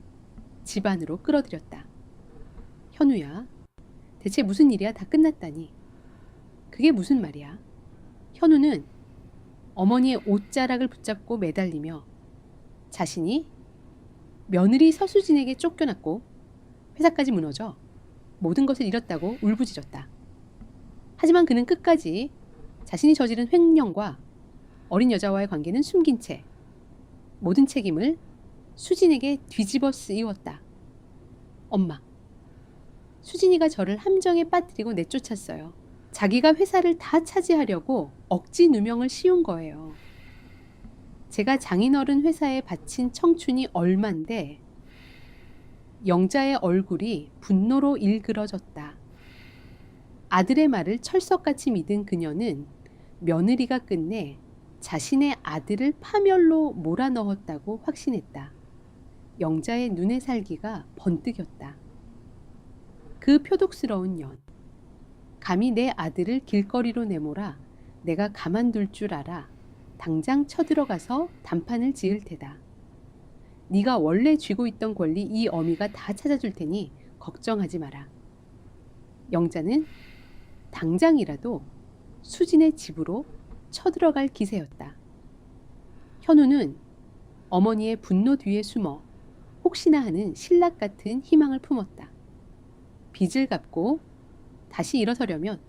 집 안으로 끌어들였다. 현우야, 대체 무슨 일이야? 다 끝났다니. 그게 무슨 말이야? 현우는 어머니의 옷자락을 붙잡고 매달리며 자신이 며느리 서수진에게 쫓겨났고 회사까지 무너져 모든 것을 잃었다고 울부짖었다. 하지만 그는 끝까지 자신이 저지른 횡령과 어린 여자와의 관계는 숨긴 채 모든 책임을 수진에게 뒤집어 쓰이웠다. 엄마. 수진이가 저를 함정에 빠뜨리고 내쫓았어요. 자기가 회사를 다 차지하려고 억지 누명을 씌운 거예요. 제가 장인어른 회사에 바친 청춘이 얼만데. 영자의 얼굴이 분노로 일그러졌다. 아들의 말을 철석같이 믿은 그녀는 며느리가 끝내 자신의 아들을 파멸로 몰아넣었다고 확신했다. 영자의 눈의 살기가 번뜩였다. 그 표독스러운 년. 감히 내 아들을 길거리로 내몰아 내가 가만둘 줄 알아 당장 쳐들어가서 단판을 지을 테다. 네가 원래 쥐고 있던 권리 이 어미가 다 찾아줄 테니 걱정하지 마라. 영자는 당장이라도 수진의 집으로 쳐들어갈 기세였다. 현우는 어머니의 분노 뒤에 숨어 혹시나 하는 신락 같은 희망을 품었다. 빚을 갚고 다시 일어서려면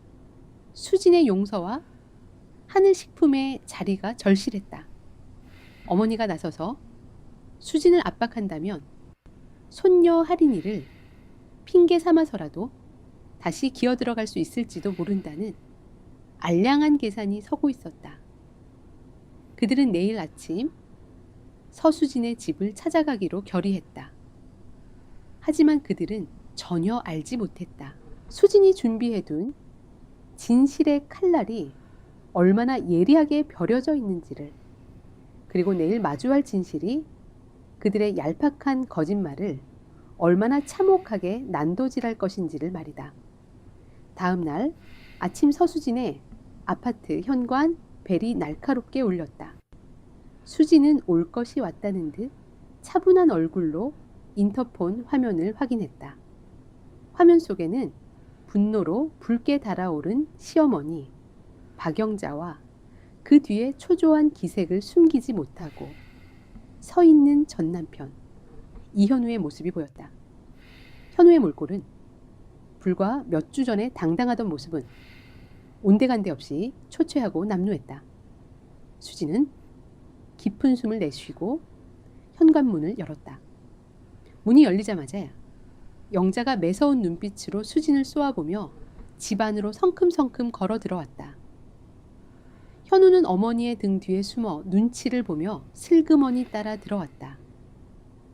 수진의 용서와 하늘식품의 자리가 절실했다. 어머니가 나서서 수진을 압박한다면 손녀 할인이를 핑계 삼아서라도 다시 기어들어갈 수 있을지도 모른다는 알량한 계산이 서고 있었다. 그들은 내일 아침 서수진의 집을 찾아가기로 결의했다. 하지만 그들은 전혀 알지 못했다. 수진이 준비해둔 진실의 칼날이 얼마나 예리하게 벼려져 있는지를, 그리고 내일 마주할 진실이 그들의 얄팍한 거짓말을 얼마나 참혹하게 난도질할 것인지를 말이다. 다음 날 아침 서수진의 아파트 현관 벨이 날카롭게 울렸다. 수지는 올 것이 왔다는 듯 차분한 얼굴로 인터폰 화면을 확인했다. 화면 속에는 분노로 붉게 달아오른 시어머니 박영자와 그 뒤에 초조한 기색을 숨기지 못하고 서 있는 전 남편 이현우의 모습이 보였다. 현우의 몰골은 불과 몇 주 전에 당당하던 모습은 온데간데 없이 초췌하고 남루했다. 수지는 깊은 숨을 내쉬고 현관문을 열었다. 문이 열리자마자 영자가 매서운 눈빛으로 수진을 쏘아보며 집 안으로 성큼성큼 걸어 들어왔다. 현우는 어머니의 등 뒤에 숨어 눈치를 보며 슬그머니 따라 들어왔다.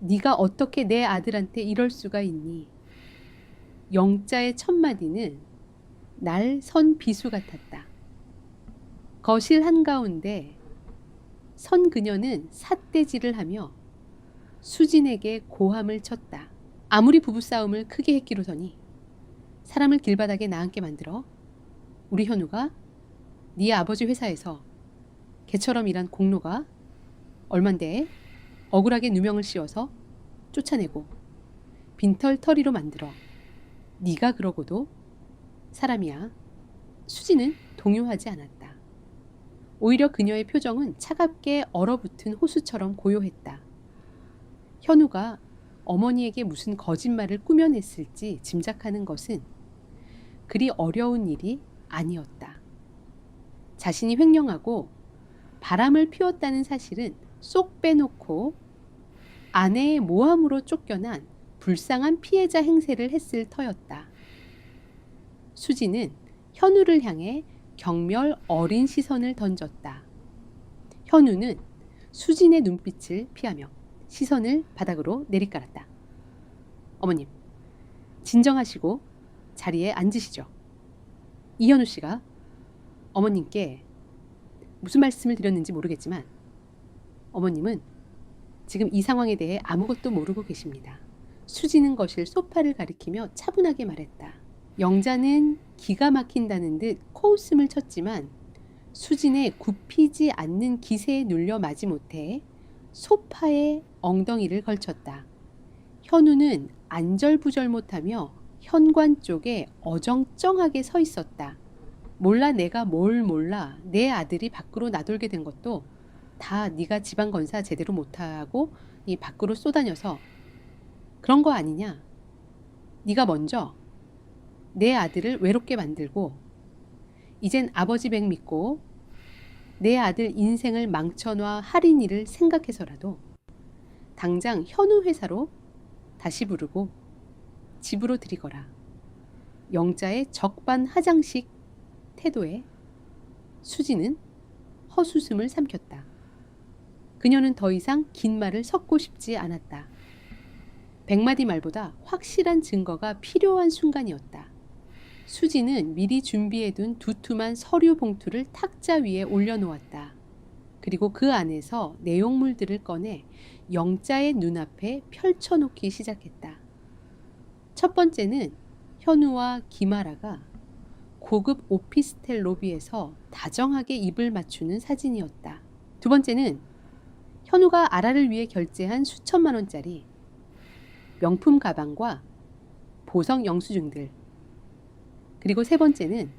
네가 어떻게 내 아들한테 이럴 수가 있니? 영자의 첫마디는 날 선 비수 같았다. 거실 한가운데 선 그녀는 삿대질을 하며 수진에게 고함을 쳤다. 아무리 부부싸움을 크게 했기로서니 사람을 길바닥에 나앉게 만들어 우리 현우가 네 아버지 회사에서 개처럼 일한 공로가 얼만데 억울하게 누명을 씌워서 쫓아내고 빈털터리로 만들어 네가 그러고도 사람이야. 수지는 동요하지 않았다. 오히려 그녀의 표정은 차갑게 얼어붙은 호수처럼 고요했다. 현우가 어머니에게 무슨 거짓말을 꾸며냈을지 짐작하는 것은 그리 어려운 일이 아니었다. 자신이 횡령하고 바람을 피웠다는 사실은 쏙 빼놓고 아내의 모함으로 쫓겨난 불쌍한 피해자 행세를 했을 터였다. 수지는 현우를 향해 경멸 어린 시선을 던졌다. 현우는 수진의 눈빛을 피하며 시선을 바닥으로 내리깔았다. 어머님, 진정하시고 자리에 앉으시죠. 이현우 씨가 어머님께 무슨 말씀을 드렸는지 모르겠지만 어머님은 지금 이 상황에 대해 아무것도 모르고 계십니다. 수지는 거실 소파를 가리키며 차분하게 말했다. 영자는 기가 막힌다는 듯 코웃음을 쳤지만 수진의 굽히지 않는 기세에 눌려 마지 못해 소파에 엉덩이를 걸쳤다. 현우는 안절부절 못하며 현관 쪽에 어정쩡하게 서 있었다. 몰라 내가 뭘 몰라. 내 아들이 밖으로 나돌게 된 것도 다 네가 집안 건사 제대로 못하고 이 밖으로 쏘다녀서 그런 거 아니냐. 네가 먼저 내 아들을 외롭게 만들고 이젠 아버지 백 믿고 내 아들 인생을 망쳐놔 할인이를 생각해서라도 당장 현우 회사로 다시 부르고 집으로 들이거라. 영자의 적반하장식 태도에 수지는 헛웃음을 삼켰다. 그녀는 더 이상 긴 말을 섞고 싶지 않았다. 100마디 말보다 확실한 증거가 필요한 순간이었다. 수지는 미리 준비해둔 두툼한 서류 봉투를 탁자 위에 올려놓았다. 그리고 그 안에서 내용물들을 꺼내 영자의 눈앞에 펼쳐놓기 시작했다. 첫 번째는 현우와 김아라가 고급 오피스텔 로비에서 다정하게 입을 맞추는 사진이었다. 두 번째는 현우가 아라를 위해 결제한 수천만 원짜리 명품 가방과 보석 영수증들. 그리고 세 번째는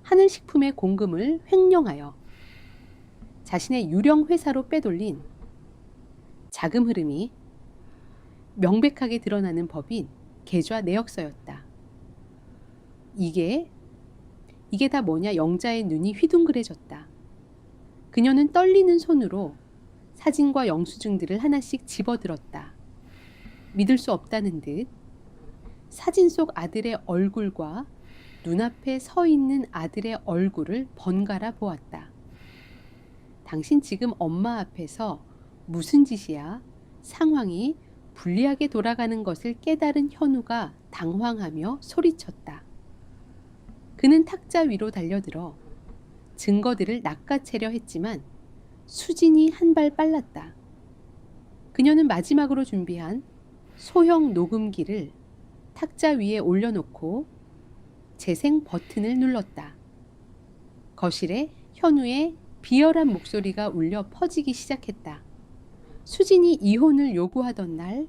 하늘식품의 공금을 횡령하여 자신의 유령 회사로 빼돌린 자금 흐름이 명백하게 드러나는 법인 계좌 내역서였다. 이게 다 뭐냐. 영자의 눈이 휘둥그레졌다. 그녀는 떨리는 손으로 사진과 영수증들을 하나씩 집어들었다. 믿을 수 없다는 듯 사진 속 아들의 얼굴과 눈앞에 서 있는 아들의 얼굴을 번갈아 보았다. 당신 지금 엄마 앞에서 무슨 짓이야? 상황이 불리하게 돌아가는 것을 깨달은 현우가 당황하며 소리쳤다. 그는 탁자 위로 달려들어 증거들을 낚아채려 했지만 수진이 한 발 빨랐다. 그녀는 마지막으로 준비한 소형 녹음기를 탁자 위에 올려놓고 재생 버튼을 눌렀다. 거실에 현우의 비열한 목소리가 울려 퍼지기 시작했다. 수진이 이혼을 요구하던 날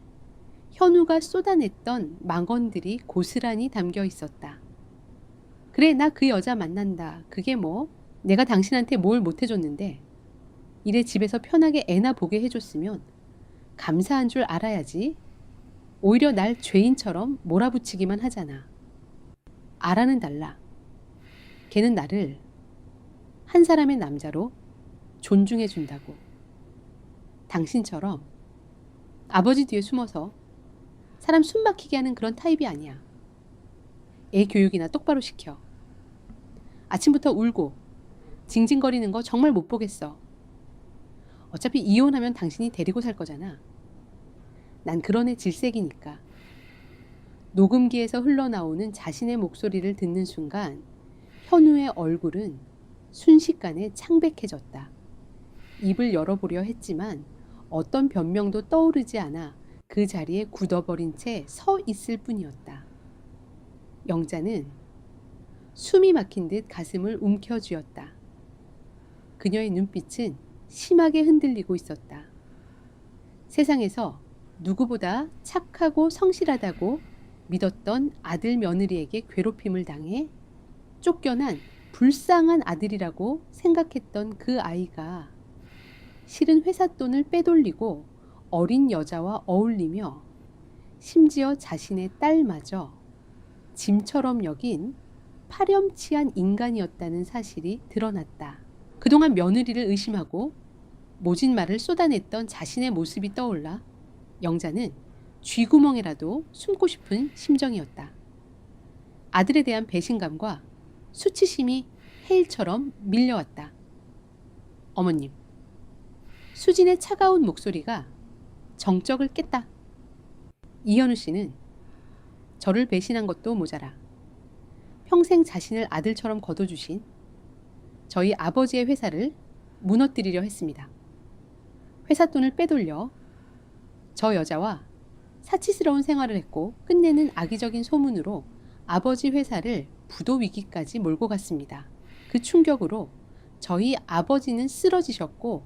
현우가 쏟아냈던 망언들이 고스란히 담겨 있었다. 그래, 나 그 여자 만난다. 그게 뭐? 내가 당신한테 뭘 못해줬는데. 이래 집에서 편하게 애나 보게 해줬으면 감사한 줄 알아야지. 오히려 날 죄인처럼 몰아붙이기만 하잖아. 알아는 달라. 걔는 나를 한 사람의 남자로 존중해준다고. 당신처럼 아버지 뒤에 숨어서 사람 숨 막히게 하는 그런 타입이 아니야. 애 교육이나 똑바로 시켜. 아침부터 울고 징징거리는 거 정말 못 보겠어. 어차피 이혼하면 당신이 데리고 살 거잖아. 난 그런 애 질색이니까. 녹음기에서 흘러나오는 자신의 목소리를 듣는 순간 현우의 얼굴은 순식간에 창백해졌다. 입을 열어보려 했지만 어떤 변명도 떠오르지 않아 그 자리에 굳어버린 채 서 있을 뿐이었다. 영자는 숨이 막힌 듯 가슴을 움켜쥐었다. 그녀의 눈빛은 심하게 흔들리고 있었다. 세상에서 누구보다 착하고 성실하다고 믿었던 아들 며느리에게 괴롭힘을 당해 쫓겨난 불쌍한 아들이라고 생각했던 그 아이가 실은 회사 돈을 빼돌리고 어린 여자와 어울리며 심지어 자신의 딸마저 짐처럼 여긴 파렴치한 인간이었다는 사실이 드러났다. 그동안 며느리를 의심하고 모진 말을 쏟아냈던 자신의 모습이 떠올라 영자는 쥐구멍이라도 숨고 싶은 심정이었다. 아들에 대한 배신감과 수치심이 해일처럼 밀려왔다. 어머님, 수진의 차가운 목소리가 정적을 깼다. 이현우 씨는 저를 배신한 것도 모자라 평생 자신을 아들처럼 거둬주신 저희 아버지의 회사를 무너뜨리려 했습니다. 회사 돈을 빼돌려 저 여자와 사치스러운 생활을 했고 끝내는 악의적인 소문으로 아버지 회사를 부도 위기까지 몰고 갔습니다. 그 충격으로 저희 아버지는 쓰러지셨고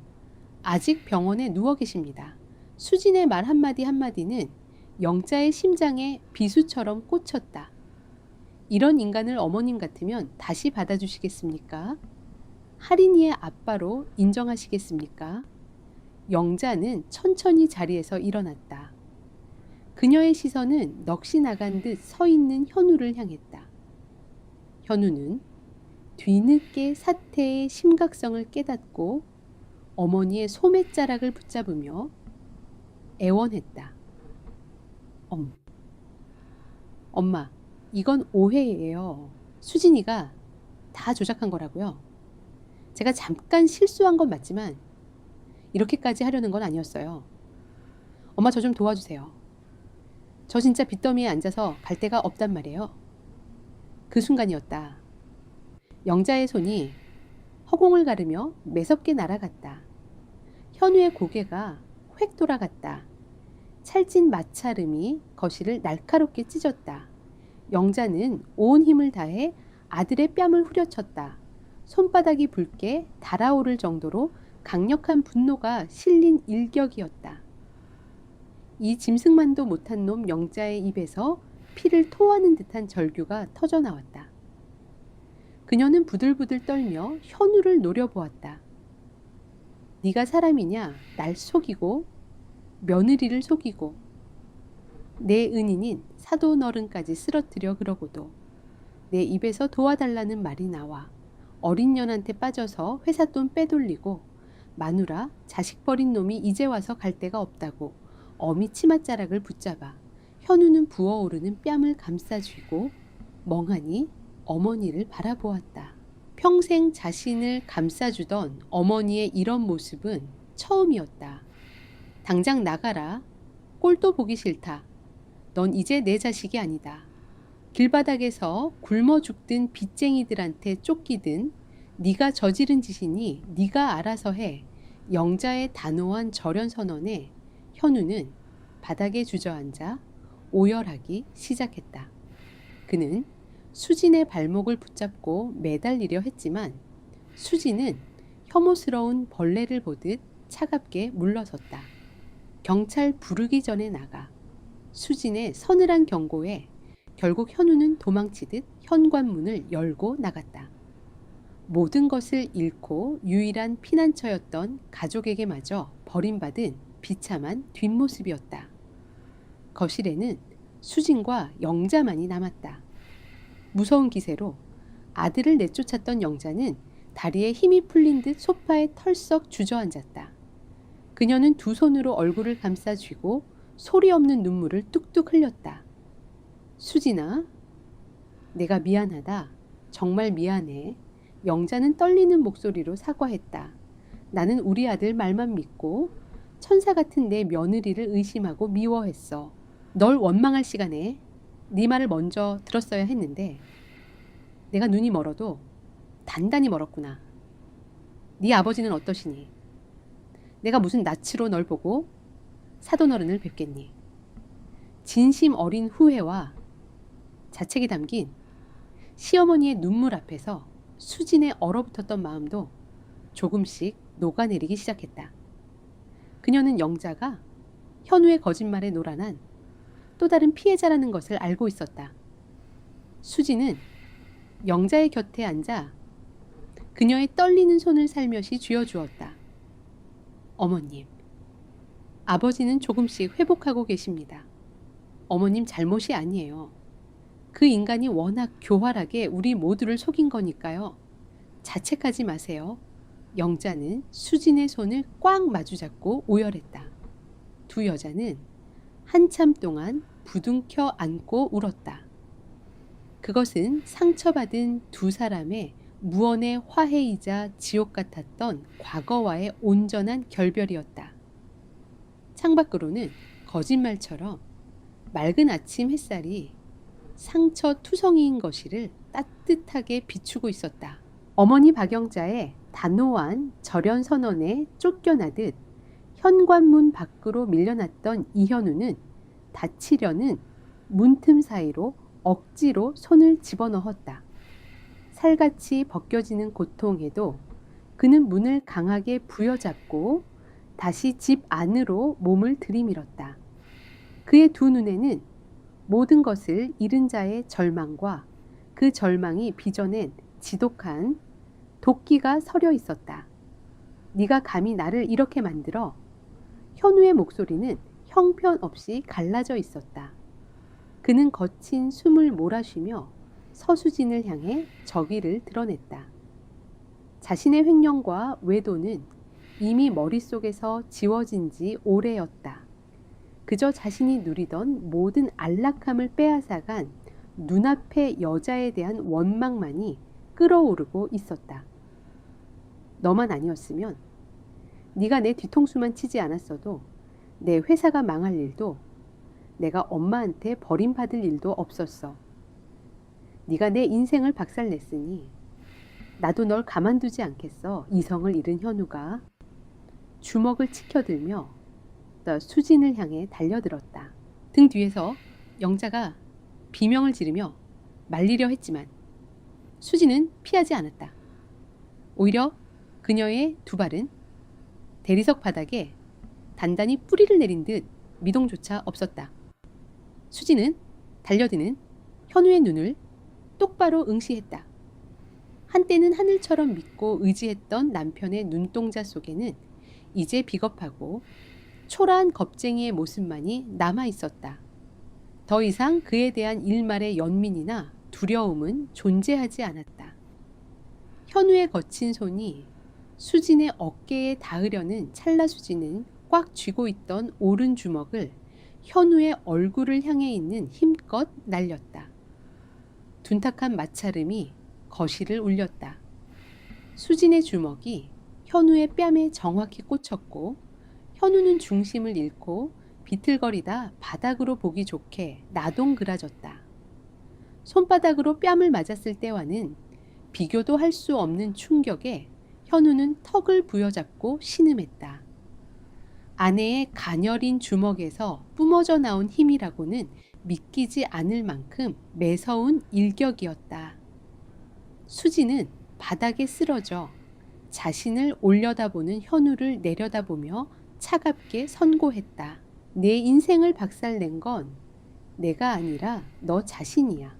아직 병원에 누워 계십니다. 수진의 말 한마디 한마디는 영자의 심장에 비수처럼 꽂혔다. 이런 인간을 어머님 같으면 다시 받아주시겠습니까? 할인이의 아빠로 인정하시겠습니까? 영자는 천천히 자리에서 일어났다. 그녀의 시선은 넋이 나간 듯 서 있는 현우를 향했다. 현우는 뒤늦게 사태의 심각성을 깨닫고 어머니의 소매자락을 붙잡으며 애원했다. 엄마, 이건 오해예요. 수진이가 다 조작한 거라고요. 제가 잠깐 실수한 건 맞지만 이렇게까지 하려는 건 아니었어요. 엄마, 저 좀 도와주세요. 저 진짜 빚더미에 앉아서 갈 데가 없단 말이에요. 그 순간이었다. 영자의 손이 허공을 가르며 매섭게 날아갔다. 현우의 고개가 획 돌아갔다. 찰진 마찰음이 거실을 날카롭게 찢었다. 영자는 온 힘을 다해 아들의 뺨을 후려쳤다. 손바닥이 붉게 달아오를 정도로 강력한 분노가 실린 일격이었다. 이 짐승만도 못한 놈 영자의 입에서 피를 토하는 듯한 절규가 터져나왔다. 그녀는 부들부들 떨며 현우를 노려보았다. 네가 사람이냐? 날 속이고 며느리를 속이고 내 은인인 사돈어른까지 쓰러뜨려 그러고도 내 입에서 도와달라는 말이 나와 어린 년한테 빠져서 회사 돈 빼돌리고 마누라 자식 버린 놈이 이제 와서 갈 데가 없다고 어미 치맛자락을 붙잡아 현우는 부어오르는 뺨을 감싸쥐고 멍하니 어머니를 바라보았다. 평생 자신을 감싸주던 어머니의 이런 모습은 처음이었다. 당장 나가라. 꼴도 보기 싫다. 넌 이제 내 자식이 아니다. 길바닥에서 굶어 죽든 빚쟁이들한테 쫓기든 네가 저지른 짓이니 네가 알아서 해. 영자의 단호한 절연 선언에 현우는 바닥에 주저앉아 오열하기 시작했다. 그는 수진의 발목을 붙잡고 매달리려 했지만 수지는 혐오스러운 벌레를 보듯 차갑게 물러섰다. 경찰 부르기 전에 나가. 수진의 서늘한 경고에 결국 현우는 도망치듯 현관문을 열고 나갔다. 모든 것을 잃고 유일한 피난처였던 가족에게마저 버림받은 비참한 뒷모습이었다. 거실에는 수진과 영자만이 남았다. 무서운 기세로 아들을 내쫓았던 영자는 다리에 힘이 풀린 듯 소파에 털썩 주저앉았다. 그녀는 두 손으로 얼굴을 감싸 쥐고 소리 없는 눈물을 뚝뚝 흘렸다. 수진아, 내가 미안하다. 정말 미안해. 영자는 떨리는 목소리로 사과했다. 나는 우리 아들 말만 믿고 천사 같은 내 며느리를 의심하고 미워했어. 널 원망할 시간에 네 말을 먼저 들었어야 했는데 내가 눈이 멀어도 단단히 멀었구나. 네 아버지는 어떠시니? 내가 무슨 낯으로 널 보고 사돈어른을 뵙겠니? 진심 어린 후회와 자책이 담긴 시어머니의 눈물 앞에서 수진의 얼어붙었던 마음도 조금씩 녹아내리기 시작했다. 그녀는 영자가 현우의 거짓말에 노란한 또 다른 피해자라는 것을 알고 있었다. 수진은 영자의 곁에 앉아 그녀의 떨리는 손을 살며시 쥐어주었다. 어머님, 아버지는 조금씩 회복하고 계십니다. 어머님 잘못이 아니에요. 그 인간이 워낙 교활하게 우리 모두를 속인 거니까요. 자책하지 마세요. 영자는 수진의 손을 꽉 마주잡고 오열했다. 두 여자는 한참 동안 부둥켜 안고 울었다. 그것은 상처받은 두 사람의 무언의 화해이자 지옥 같았던 과거와의 온전한 결별이었다. 창밖으로는 거짓말처럼 맑은 아침 햇살이 상처 투성이인 거실을 따뜻하게 비추고 있었다. 어머니 박영자의 단호한 절연 선언에 쫓겨나듯 현관문 밖으로 밀려났던 이현우는 다치려는 문틈 사이로 억지로 손을 집어넣었다. 살같이 벗겨지는 고통에도 그는 문을 강하게 부여잡고 다시 집 안으로 몸을 들이밀었다. 그의 두 눈에는 모든 것을 잃은 자의 절망과 그 절망이 빚어낸 지독한 도끼가 서려 있었다. 네가 감히 나를 이렇게 만들어. 현우의 목소리는 형편없이 갈라져 있었다. 그는 거친 숨을 몰아쉬며 서수진을 향해 저기를 드러냈다. 자신의 횡령과 외도는 이미 머릿속에서 지워진 지 오래였다. 그저 자신이 누리던 모든 안락함을 빼앗아간 눈앞의 여자에 대한 원망만이 끓어오르고 있었다. 너만 아니었으면, 네가 내 뒤통수만 치지 않았어도 내 회사가 망할 일도, 내가 엄마한테 버림받을 일도 없었어. 네가 내 인생을 박살냈으니 나도 널 가만두지 않겠어. 이성을 잃은 현우가 주먹을 치켜들며 수진을 향해 달려들었다. 등 뒤에서 영자가 비명을 지르며 말리려 했지만 수진은 피하지 않았다. 오히려 그녀의 두 발은 대리석 바닥에 단단히 뿌리를 내린 듯 미동조차 없었다. 수진은 달려드는 현우의 눈을 똑바로 응시했다. 한때는 하늘처럼 믿고 의지했던 남편의 눈동자 속에는 이제 비겁하고 초라한 겁쟁이의 모습만이 남아 있었다. 더 이상 그에 대한 일말의 연민이나 두려움은 존재하지 않았다. 현우의 거친 손이 수진의 어깨에 닿으려는 찰나 수진은 꽉 쥐고 있던 오른 주먹을 현우의 얼굴을 향해 있는 힘껏 날렸다. 둔탁한 마찰음이 거실을 울렸다. 수진의 주먹이 현우의 뺨에 정확히 꽂혔고 현우는 중심을 잃고 비틀거리다 바닥으로 보기 좋게 나동그라졌다. 손바닥으로 뺨을 맞았을 때와는 비교도 할 수 없는 충격에 현우는 턱을 부여잡고 신음했다. 아내의 가녀린 주먹에서 뿜어져 나온 힘이라고는 믿기지 않을 만큼 매서운 일격이었다. 수지는 바닥에 쓰러져 자신을 올려다보는 현우를 내려다보며 차갑게 선고했다. 내 인생을 박살낸 건 내가 아니라 너 자신이야.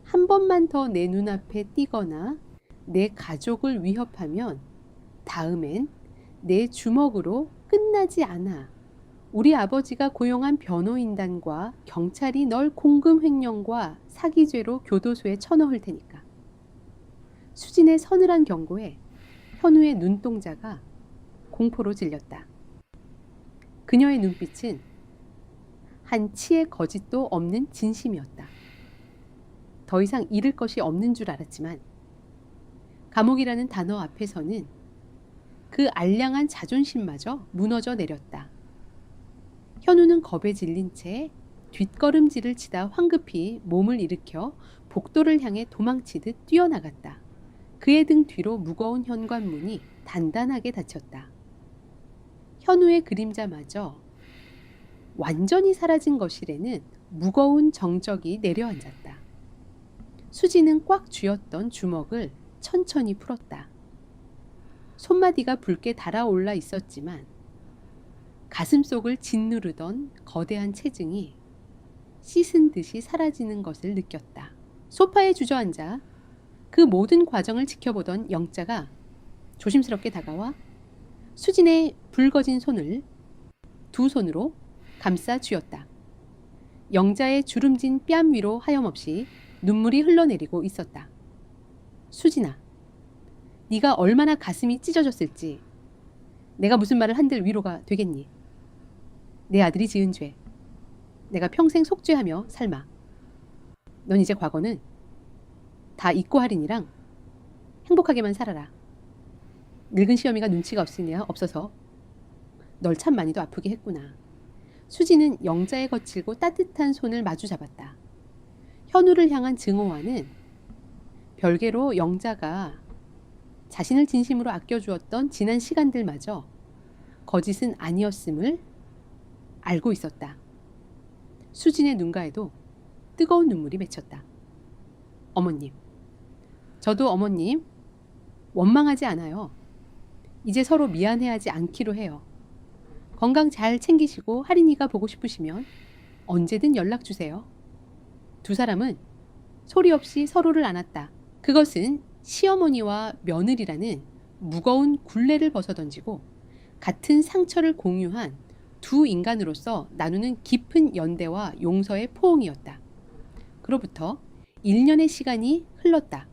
한 번만 더 내 눈앞에 띄거나 내 가족을 위협하면 다음엔 내 주먹으로 끝나지 않아. 우리 아버지가 고용한 변호인단과 경찰이 널 공금횡령과 사기죄로 교도소에 쳐넣을 테니까. 수진의 서늘한 경고에 현우의 눈동자가 공포로 질렸다. 그녀의 눈빛은 한 치의 거짓도 없는 진심이었다. 더 이상 잃을 것이 없는 줄 알았지만 감옥이라는 단어 앞에서는 그 알량한 자존심마저 무너져 내렸다. 현우는 겁에 질린 채 뒷걸음질을 치다 황급히 몸을 일으켜 복도를 향해 도망치듯 뛰어나갔다. 그의 등 뒤로 무거운 현관문이 단단하게 닫혔다. 현우의 그림자마저 완전히 사라진 것이래는 무거운 정적이 내려앉았다. 수지는 꽉 쥐었던 주먹을 천천히 풀었다. 손마디가 붉게 달아올라 있었지만 가슴속을 짓누르던 거대한 체증이 씻은 듯이 사라지는 것을 느꼈다. 소파에 주저앉아 그 모든 과정을 지켜보던 영자가 조심스럽게 다가와 수진의 붉어진 손을 두 손으로 감싸 쥐었다. 영자의 주름진 뺨 위로 하염없이 눈물이 흘러내리고 있었다. 수진아, 네가 얼마나 가슴이 찢어졌을지 내가 무슨 말을 한들 위로가 되겠니? 내 아들이 지은 죄, 내가 평생 속죄하며 삶아. 넌 이제 과거는 다 잊고 할인이랑 행복하게만 살아라. 늙은 시어미가 눈치가 없어서 널 참 많이도 아프게 했구나. 수지는 영자의 거칠고 따뜻한 손을 마주 잡았다. 현우를 향한 증오와는 별개로 영자가 자신을 진심으로 아껴주었던 지난 시간들마저 거짓은 아니었음을 알고 있었다. 수진의 눈가에도 뜨거운 눈물이 맺혔다. 어머님, 저도 어머님 원망하지 않아요. 이제 서로 미안해하지 않기로 해요. 건강 잘 챙기시고 할인이가 보고 싶으시면 언제든 연락 주세요. 두 사람은 소리 없이 서로를 안았다. 그것은 시어머니와 며느리라는 무거운 굴레를 벗어던지고 같은 상처를 공유한 두 인간으로서 나누는 깊은 연대와 용서의 포옹이었다. 그로부터 1년의 시간이 흘렀다.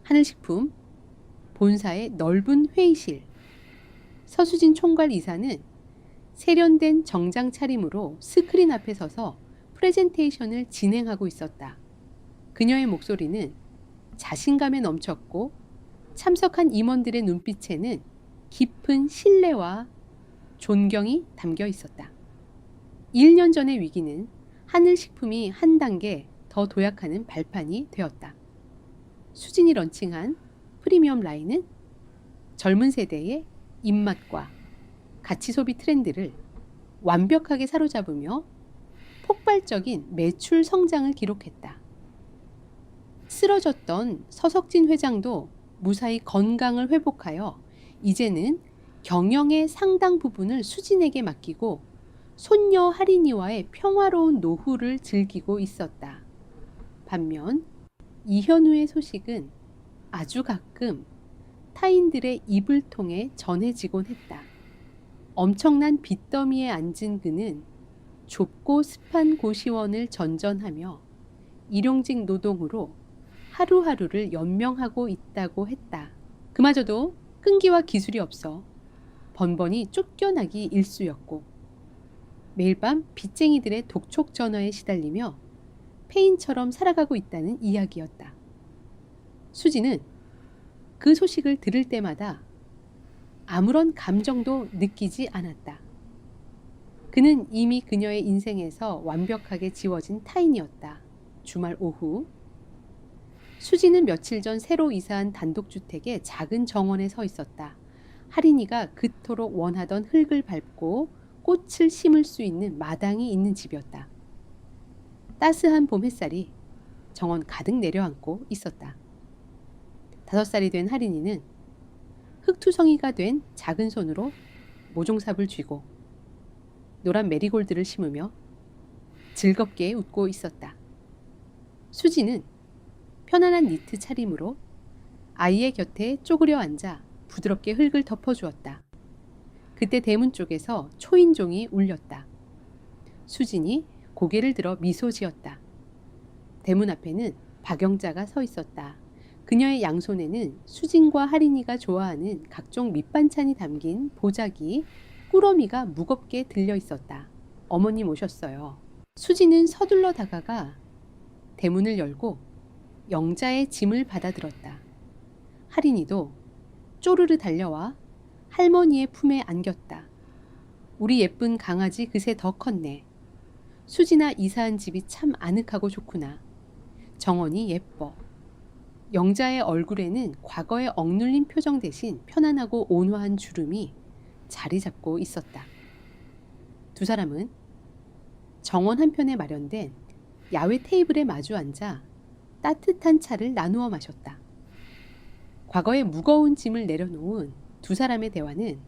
하늘식품 본사의 넓은 회의실. 서수진 총괄 이사는 세련된 정장 차림으로 스크린 앞에 서서 프레젠테이션을 진행하고 있었다. 그녀의 목소리는 자신감에 넘쳤고 참석한 임원들의 눈빛에는 깊은 신뢰와 존경이 담겨 있었다. 1년 전의 위기는 하늘식품이 한 단계 더 도약하는 발판이 되었다. 수진이 런칭한 프리미엄 라인은 젊은 세대의 입맛과 가치 소비 트렌드를 완벽하게 사로잡으며 폭발적인 매출 성장을 기록했다. 쓰러졌던 서석진 회장도 무사히 건강을 회복하여 이제는 경영의 상당 부분을 수진에게 맡기고 손녀 할인이와의 평화로운 노후를 즐기고 있었다. 반면 이현우의 소식은 아주 가끔 타인들의 입을 통해 전해지곤 했다. 엄청난 빚더미에 앉은 그는 좁고 습한 고시원을 전전하며 일용직 노동으로 하루하루를 연명하고 있다고 했다. 그마저도 끈기와 기술이 없어 번번이 쫓겨나기 일쑤였고 매일 밤 빚쟁이들의 독촉 전화에 시달리며 폐인처럼 살아가고 있다는 이야기였다. 수지는 그 소식을 들을 때마다 아무런 감정도 느끼지 않았다. 그는 이미 그녀의 인생에서 완벽하게 지워진 타인이었다. 주말 오후 수지는 며칠 전 새로 이사한 단독주택의 작은 정원에 서 있었다. 할인이가 그토록 원하던 흙을 밟고 꽃을 심을 수 있는 마당이 있는 집이었다. 따스한 봄 햇살이 정원 가득 내려앉고 있었다. 5살이 된 할인이는 흙투성이가 된 작은 손으로 모종삽을 쥐고 노란 메리골드를 심으며 즐겁게 웃고 있었다. 수지는 편안한 니트 차림으로 아이의 곁에 쪼그려 앉아 부드럽게 흙을 덮어주었다. 그때 대문 쪽에서 초인종이 울렸다. 수진이 고개를 들어 미소 지었다. 대문 앞에는 박영자가 서 있었다. 그녀의 양손에는 수진과 할인이가 좋아하는 각종 밑반찬이 담긴 보자기, 꾸러미가 무겁게 들려 있었다. 어머님 오셨어요. 수진은 서둘러 다가가 대문을 열고 영자의 짐을 받아들었다. 할인이도 쪼르르 달려와 할머니의 품에 안겼다. 우리 예쁜 강아지 그새 더 컸네. 수진아 이사한 집이 참 아늑하고 좋구나. 정원이 예뻐. 영자의 얼굴에는 과거의 억눌린 표정 대신 편안하고 온화한 주름이 자리 잡고 있었다. 두 사람은 정원 한편에 마련된 야외 테이블에 마주 앉아 따뜻한 차를 나누어 마셨다. 과거의 무거운 짐을 내려놓은 두 사람의 대화는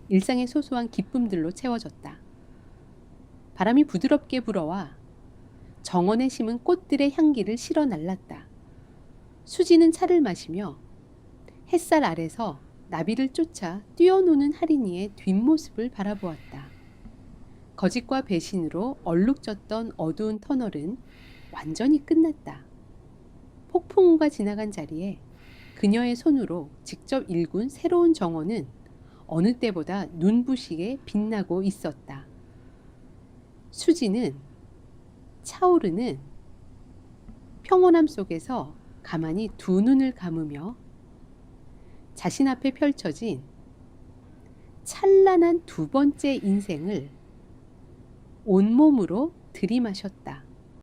일상의 소소한 기쁨들로 채워졌다. 바람이 부드럽게 불어와 정원에 심은 꽃들의 향기를 실어 날랐다. 수지는 차를 마시며 햇살 아래서 나비를 쫓아 뛰어노는 할인이의 뒷모습을 바라보았다. 거짓과 배신으로 얼룩졌던 어두운 터널은 완전히 끝났다. 폭풍우가 지나간 자리에 그녀의 손으로 직접 일군 새로운 정원은 어느 때보다 눈부시게 빛나고 있었다. 수지는 차오르는 평온함 속에서 가만히 두 눈을 감으며 자신 앞에 펼쳐진 찬란한 두 번째 인생을 온몸으로 들이마셨다.